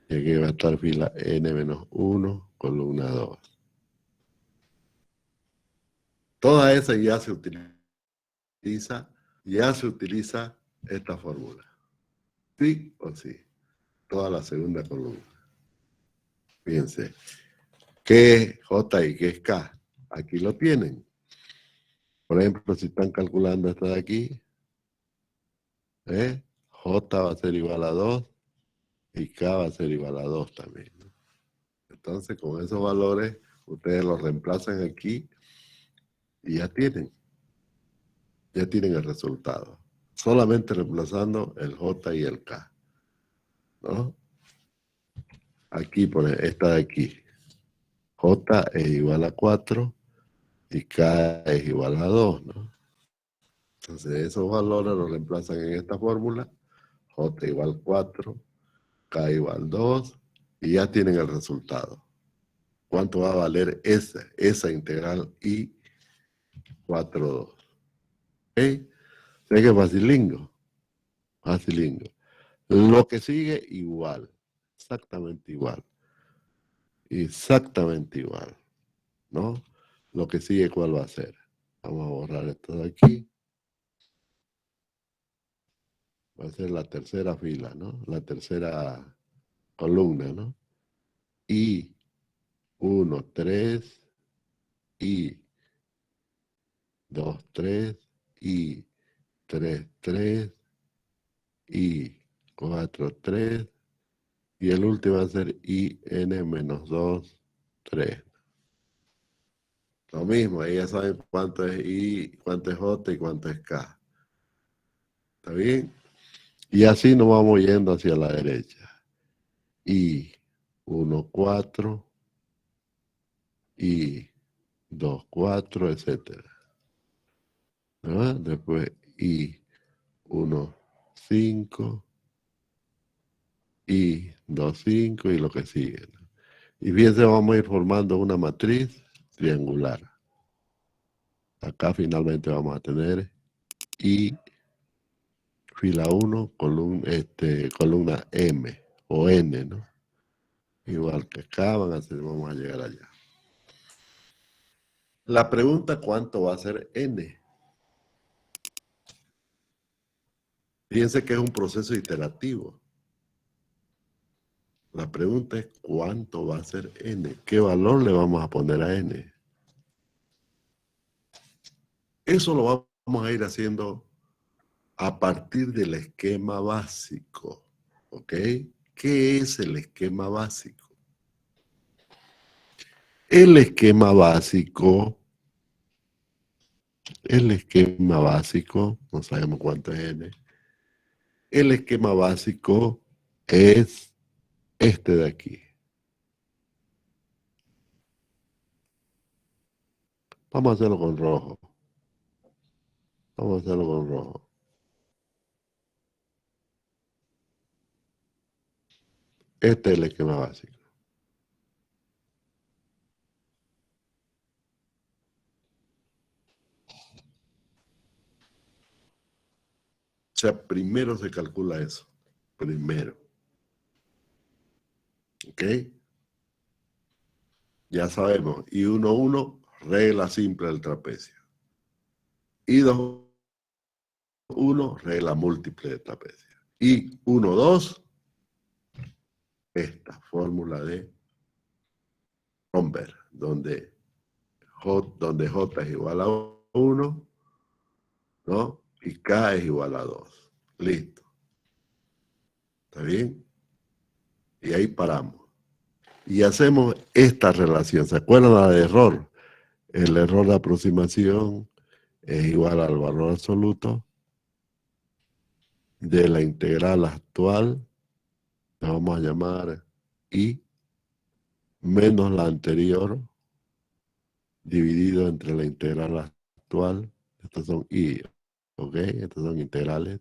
Y aquí va a estar fila N-1, columna 2. Toda esa ya se utiliza esta fórmula. ¿Sí o sí? Toda la segunda columna. Fíjense. ¿Qué es J y qué es K? Aquí lo tienen. Por ejemplo, si están calculando esta de aquí, J va a ser igual a 2 y K va a ser igual a 2 también, ¿no? Entonces, con esos valores, ustedes los reemplazan aquí y ya tienen el resultado. Solamente reemplazando el J y el K, ¿no? Aquí, esta de aquí. J es igual a 4 y K es igual a 2, ¿no? Entonces, esos valores los reemplazan en esta fórmula. J igual 4, K igual 2, y ya tienen el resultado. ¿Cuánto va a valer esa integral I 4, 2? ¿Ok? ¿Sé que es facilingo? Facilingo. Lo que sigue igual, exactamente igual. Exactamente igual, ¿no? Lo que sigue, ¿cuál va a ser? Vamos a borrar esto de aquí. Va a ser la tercera fila, ¿no? La tercera columna, ¿no? Y 1, 3, y 2, 3, y 3, 3, y 4, 3, y el último va a ser IN-2, 3. Lo mismo, ahí ya saben cuánto es I, cuánto es J y cuánto es K. ¿Está bien? Y así nos vamos yendo hacia la derecha. I, 1, 4, I, 2, 4, etc. ¿Verdad? Después I, 1, 5, I, 2, 5 y lo que sigue, ¿no? Y fíjense, vamos a ir formando una matriz triangular. Acá finalmente vamos a tener I, fila 1, columna M o N, ¿no? Igual que acá vamos a llegar allá. La pregunta, ¿cuánto va a ser N? Fíjense que es un proceso iterativo. La pregunta es, ¿cuánto va a ser N? ¿Qué valor le vamos a poner a N? Eso lo vamos a ir haciendo a partir del esquema básico. ¿Ok? ¿Qué es el esquema básico? El esquema básico, no sabemos cuánto es N. El esquema básico es este de aquí. Vamos a hacerlo con rojo. Vamos a hacerlo con rojo. Este es el esquema básico. O sea, primero se calcula eso. Primero. ¿Ok? Ya sabemos. Y 1, 1, regla simple del trapecio. Y 2, 1, regla múltiple del trapecio. Y 1, 2, esta fórmula de Romberg, donde J es igual a 1, ¿no? Y K es igual a 2. Listo. ¿Está bien? Y ahí paramos. Y hacemos esta relación. ¿Se acuerdan la de error? El error de aproximación es igual al valor absoluto de la integral actual, la vamos a llamar I, menos la anterior, dividido entre la integral actual. Estas son I, ¿ok? Estas son integrales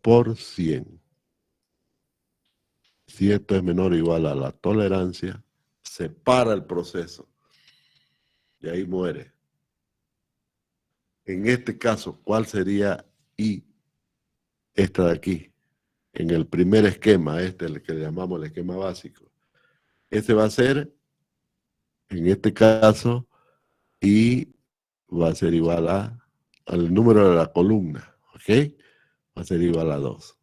por 100. Si esto es menor o igual a la tolerancia, se para el proceso y ahí muere. En este caso, ¿cuál sería I? Esta de aquí. En el primer esquema, el que le llamamos el esquema básico. Ese va a ser, en este caso, I va a ser igual al número de la columna, ¿ok? Va a ser igual a 2.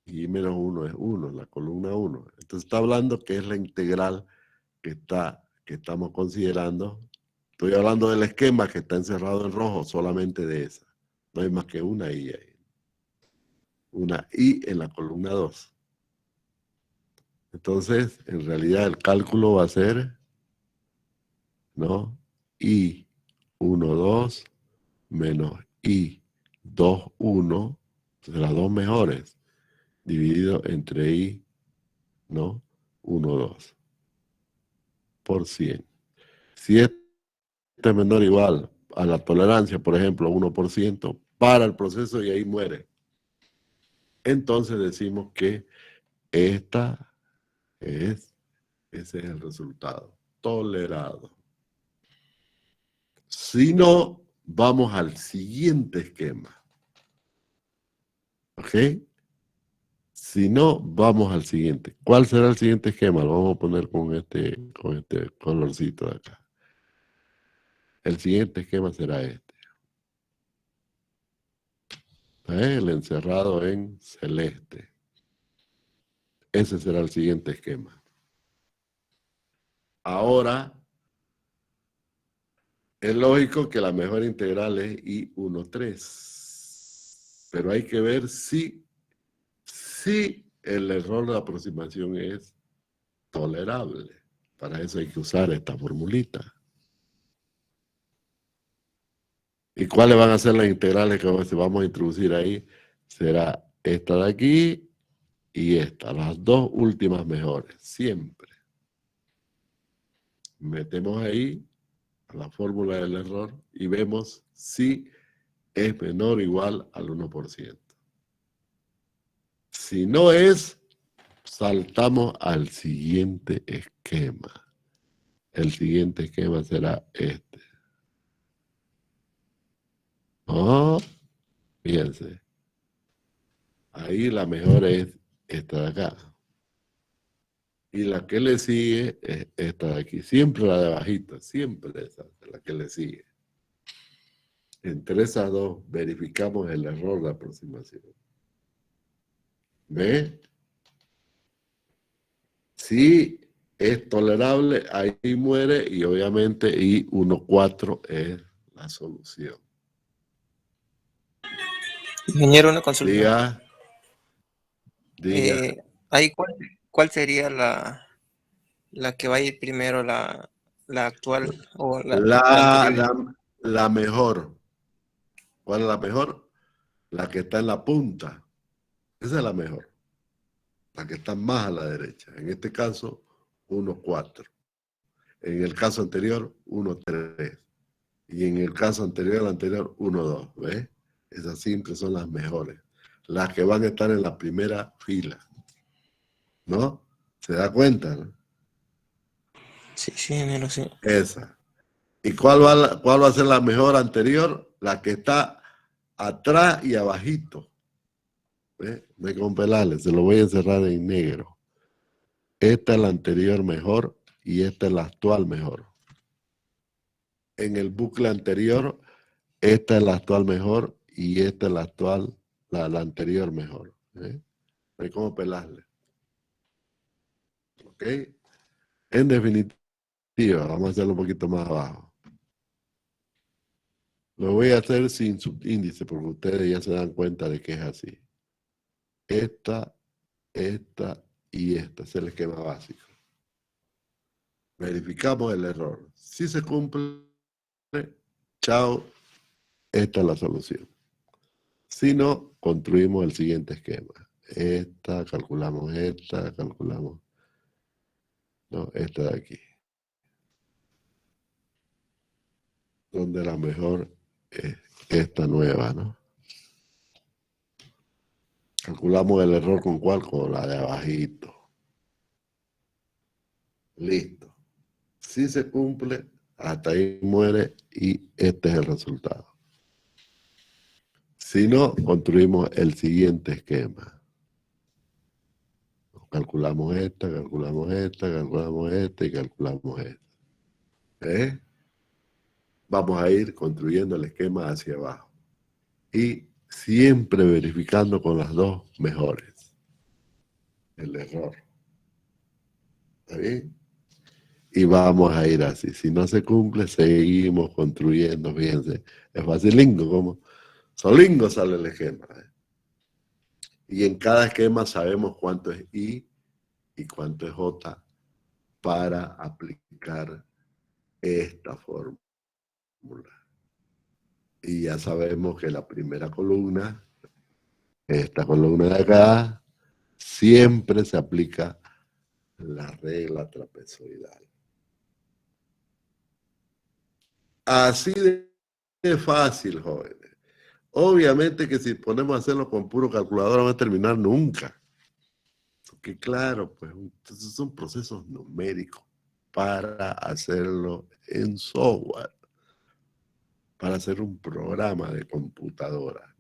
Y menos 1 es 1, la columna 1. Entonces está hablando que es la integral que estamos considerando. Estoy hablando del esquema que está encerrado en rojo, solamente de esa. No hay más que una I ahí. Una I en la columna 2. Entonces, en realidad el cálculo va a ser, ¿no? I 1, 2 menos I 2, 1, de las dos mejores, dividido entre I, ¿no? 1, 2, por 100. Si este es menor o igual a la tolerancia, por ejemplo, 1%, para el proceso y ahí muere. Entonces decimos que ese es el resultado, tolerado. Si no, vamos al siguiente esquema. ¿Ok? Si no, vamos al siguiente. ¿Cuál será el siguiente esquema? Lo vamos a poner con este colorcito de acá. El siguiente esquema será este. El encerrado en celeste. Ese será el siguiente esquema. Ahora, es lógico que la mejor integral es I13. Pero hay que ver si el error de aproximación es tolerable. Para eso hay que usar esta formulita. ¿Y cuáles van a ser las integrales que vamos a introducir ahí? Será esta de aquí y esta, las dos últimas mejores, siempre. Metemos ahí a la fórmula del error y vemos si es menor o igual al 1%. Si no es, saltamos al siguiente esquema. El siguiente esquema será este. Oh, fíjense. Ahí la mejor es esta de acá. Y la que le sigue es esta de aquí. Siempre la de bajita, siempre esa, la que le sigue. Entre esas dos verificamos el error de aproximación. ¿Ve? Si es tolerable, ahí muere y obviamente I14 es la solución. Ingeniero, una consulta. Diga. Ahí, ¿cuál sería la que va a ir primero, la actual o la anterior? La mejor. ¿Cuál es la mejor? La que está en la punta. Esa es la mejor. La que está más a la derecha. En este caso, 1,4. En el caso anterior, 1,3. Y en el caso anterior, 1,2. ¿Ves? Esas siempre son las mejores. Las que van a estar en la primera fila. ¿No? ¿Se da cuenta? ¿No? Sí, ingeniero, sí. Esa. ¿Y cuál va a ser la mejor anterior? La que está atrás y abajito. ¿Ves? No hay que pelarle, se lo voy a encerrar en negro. Esta es la anterior mejor y esta es la actual mejor. En el bucle anterior, esta es la actual mejor y esta es la actual, la anterior mejor. No hay cómo pelarle. ¿Ok? En definitiva, vamos a hacerlo un poquito más abajo. Lo voy a hacer sin subíndice porque ustedes ya se dan cuenta de que es así. Esta y esta es el esquema básico. Verificamos el error. Si se cumple, chao, esta es la solución. Si no, construimos el siguiente esquema. Calculamos esta, no, esta de aquí. Donde la mejor es esta nueva, ¿no? Calculamos el error con cuál, con la de abajito. Listo. Si se cumple, hasta ahí muere y este es el resultado. Si no, construimos el siguiente esquema. Calculamos esta y calculamos esta. Vamos a ir construyendo el esquema hacia abajo. Y siempre verificando con las dos mejores. El error. ¿Está bien? Y vamos a ir así. Si no se cumple, seguimos construyendo. Fíjense, es facilingo, como solingo sale el esquema. Y en cada esquema sabemos cuánto es I y cuánto es J para aplicar esta fórmula. Y ya sabemos que la primera columna, esta columna de acá, siempre se aplica la regla trapezoidal. Así de fácil, jóvenes. Obviamente que si ponemos a hacerlo con puro calculador no va a terminar nunca. Porque claro, pues entonces son procesos numéricos para hacerlo en software, para hacer un programa de computadora.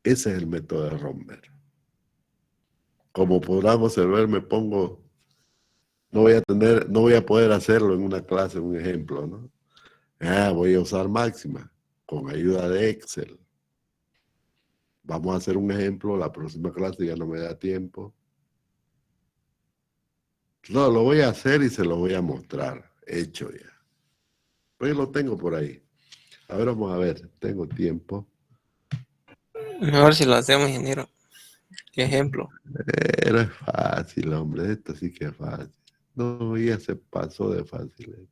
Ese es el método de Romberg. Como podrán observar, no voy a poder hacerlo en una clase, un ejemplo, ¿no? Voy a usar máxima con ayuda de Excel. Vamos a hacer un ejemplo, la próxima clase ya no me da tiempo. No, lo voy a hacer y se lo voy a mostrar, hecho ya. Pues lo tengo por ahí. A ver, vamos a ver, tengo tiempo. Mejor si lo hacemos, ingeniero. ¿Qué ejemplo? Pero es fácil, hombre, esto sí que es fácil. No, ya se pasó de fácil.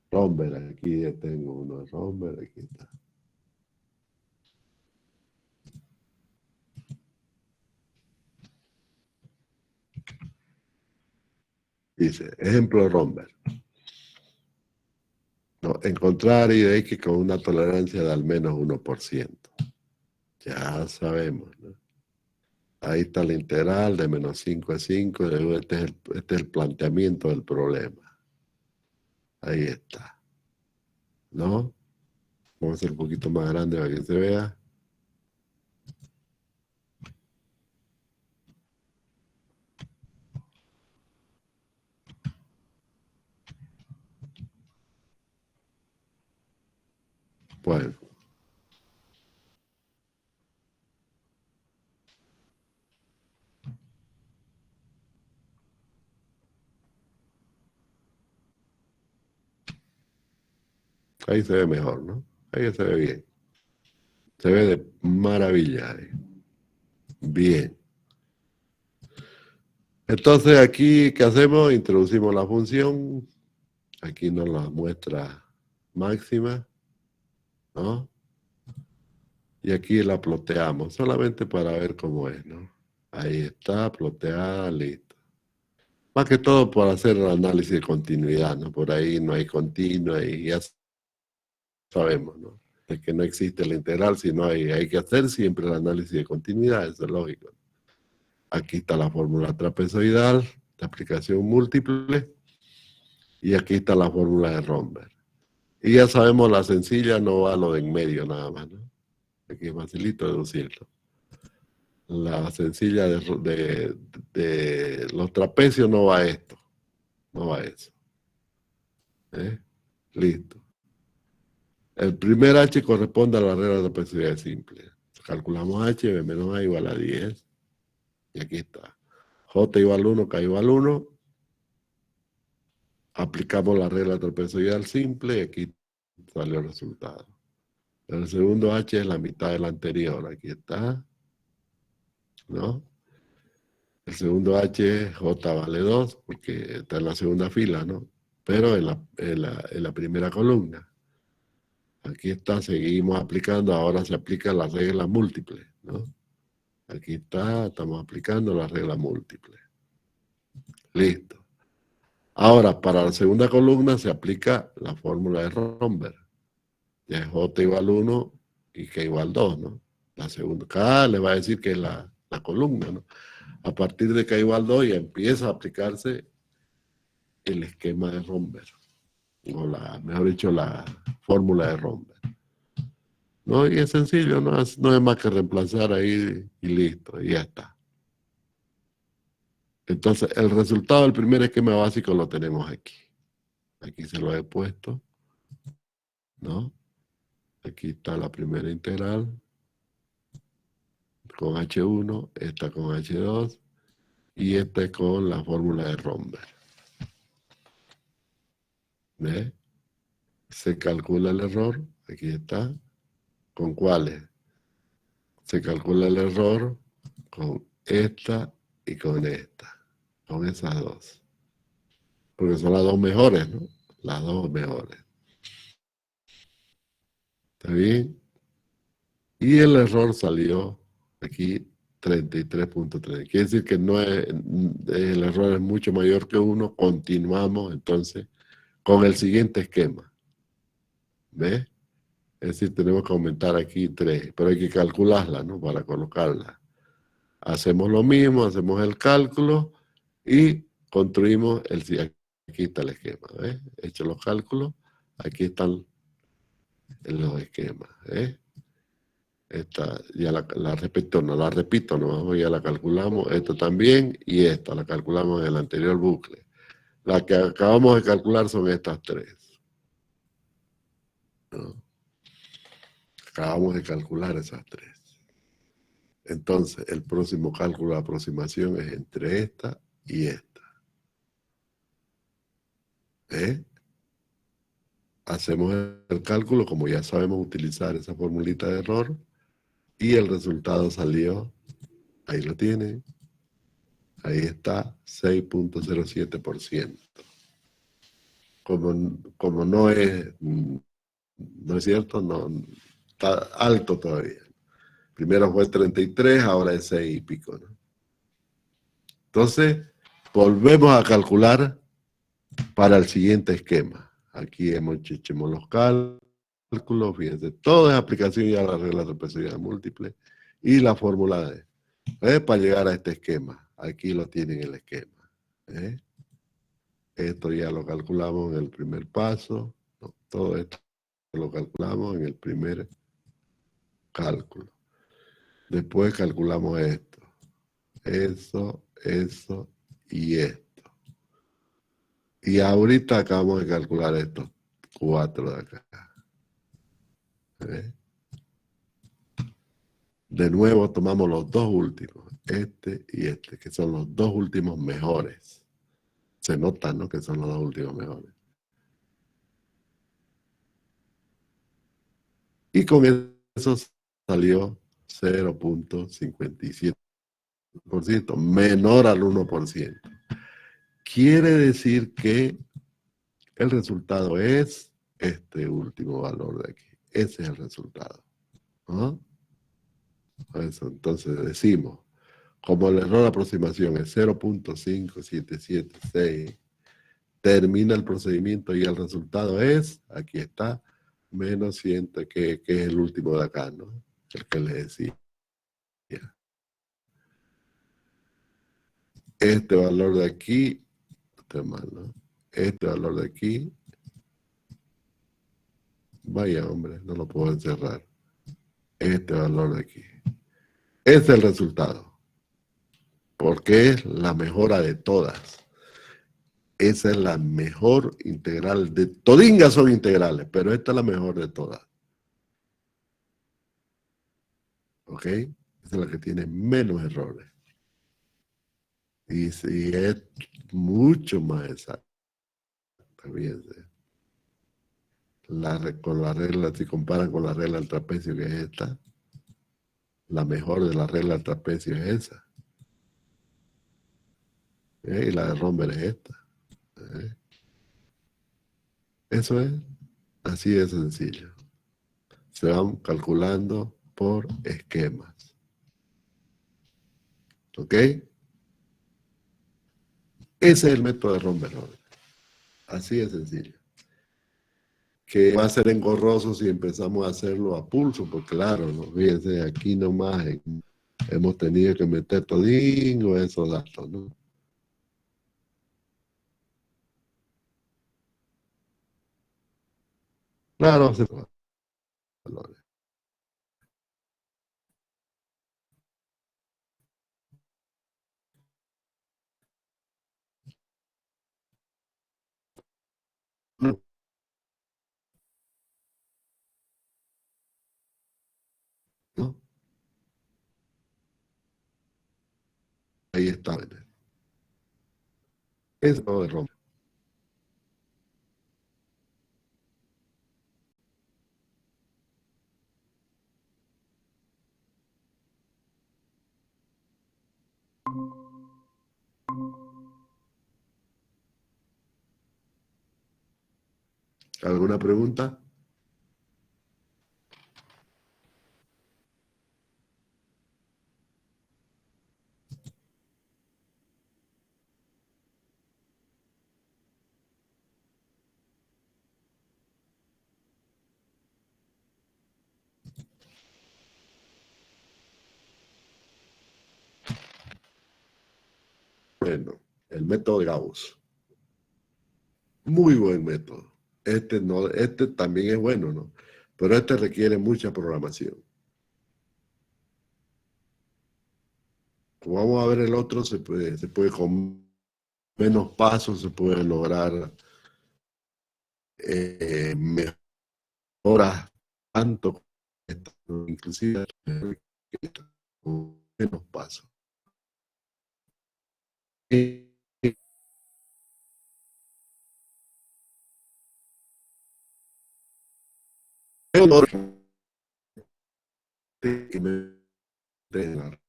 Romber, aquí ya tengo uno, Romber, aquí está. Dice, ejemplo Romber. No, encontrar x con una tolerancia de al menos 1%. Ya sabemos, ¿no? Ahí está la integral de menos 5 a 5. Este es el planteamiento del problema. Ahí está. ¿No? Vamos a hacer un poquito más grande para que se vea. Bueno. Ahí se ve mejor, ¿no? Ahí se ve bien. Se ve de maravilla ahí. Bien. Entonces aquí, ¿qué hacemos? Introducimos la función. Aquí nos la muestra máxima, ¿no? Y aquí la ploteamos, solamente para ver cómo es, ¿no? Ahí está, ploteada, listo. Más que todo por hacer el análisis de continuidad, ¿no? Por ahí no hay continua y ya sabemos, ¿no? Es que no existe la integral, sino hay que hacer siempre el análisis de continuidad, eso es lógico. Aquí está la fórmula trapezoidal, la aplicación múltiple, y aquí está la fórmula de Romberg. Y ya sabemos, la sencilla no va a lo de en medio nada más, ¿no? Aquí es facilito deducirlo. La sencilla de los trapecios no va a esto, no va a eso. Listo. El primer H corresponde a la regla de trapezoidal simple. Calculamos H, B menos A igual a 10. Y aquí está. J igual a 1, K igual a 1. Aplicamos la regla trapezoidal simple y aquí salió el resultado. El segundo H es la mitad del anterior. Aquí está. ¿No? El segundo H, J vale 2, porque está en la segunda fila, ¿no? Pero en la primera columna. Aquí está, seguimos aplicando, ahora se aplica la regla múltiple, ¿no? Aquí está, estamos aplicando la regla múltiple. Listo. Ahora, para la segunda columna se aplica la fórmula de Romberg. Ya es J igual 1 y K igual 2, ¿no? La segunda. K le va a decir que es la columna, ¿no? A partir de K igual 2 ya empieza a aplicarse el esquema de Romberg. O mejor dicho, la fórmula de Romberg. ¿No? Y es sencillo, no es más que reemplazar ahí y listo, y ya está. Entonces, el resultado del primer esquema básico lo tenemos aquí. Aquí se lo he puesto, ¿no? Aquí está la primera integral con H1, esta con H2 y esta con la fórmula de Romberg. ¿Ves? Se calcula el error, aquí está. ¿Con cuáles? Se calcula el error con esta y con esta, con esas dos. Porque son las dos mejores, ¿no? Las dos mejores. ¿Está bien? Y el error salió aquí 33.3. Quiere decir que no es, el error es mucho mayor que 1. Continuamos entonces con el siguiente esquema. ¿Ves? Es decir, tenemos que aumentar aquí 3, pero hay que calcularla, ¿no? Para colocarla. Hacemos lo mismo, hacemos el cálculo y construimos aquí está el esquema, ¿ves? Hecho los cálculos, aquí están los esquemas, ¿ves? Esta ya la repito, no, ya la calculamos, esta también y esta la calculamos en el anterior bucle. La que acabamos de calcular son estas tres, ¿no? Acabamos de calcular esas tres. Entonces, el próximo cálculo de aproximación es entre esta y esta. Hacemos el cálculo, como ya sabemos utilizar esa formulita de error, y el resultado salió, ahí lo tienen, ahí está, 6.07%. Como no es cierto, no, está alto todavía. Primero fue 33, ahora es 6 y pico, ¿no? Entonces, volvemos a calcular para el siguiente esquema. Aquí echemos los cálculos, fíjense, todo es aplicación ya a la regla de trapezoidal múltiple y la fórmula para llegar a este esquema. Aquí lo tienen el esquema. Esto ya lo calculamos en el primer paso. No, todo esto lo calculamos en el primer cálculo. Después calculamos esto. Eso y esto. Y ahorita acabamos de calcular estos 4 de acá. De nuevo tomamos los dos últimos, este y este, que son los dos últimos mejores. Se nota, ¿no?, que son los dos últimos mejores. Y con eso salió 0.57%, menor al 1%. Quiere decir que el resultado es este último valor de aquí. Ese es el resultado. ¿No? Eso, entonces decimos, como el error de aproximación es 0.5776, termina el procedimiento y el resultado es, aquí está, menos 100, que es el último de acá, ¿no? El que les decía. Este valor de aquí, está mal, ¿no? Este valor de aquí, vaya hombre, no lo puedo encerrar. Este valor de aquí. Este es el resultado. Porque es la mejora de todas. Esa es la mejor integral de todingas son integrales, pero esta es la mejor de todas. ¿Ok? Esa es la que tiene menos errores. Y es mucho más exacta. Fíjense. Con la regla, si comparan con la regla del trapecio, que es esta, la mejor de la regla del trapecio es esa. Y la de Romber es esta. Eso es así de sencillo. Se van calculando por esquemas. ¿Ok? Ese es el método de Romber-Rolmer. Así de sencillo. Que va a ser engorroso si empezamos a hacerlo a pulso, porque claro, ¿no? Fíjense, aquí nomás hemos tenido que meter todingo esos datos, ¿no? Claro, se puede. No, no. Ahí está. Es lo de Romber. ¿Alguna pregunta? Bueno, el método de Gauss. Muy buen método. Este también es bueno, ¿no? Pero este requiere mucha programación. Como vamos a ver el otro, se puede con menos pasos, se puede lograr mejoras tanto, inclusive ¿Qué nos pasa? ¿Qué honor que me den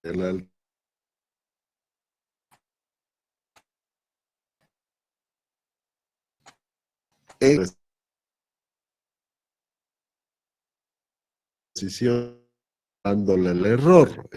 la decisión dándole el error?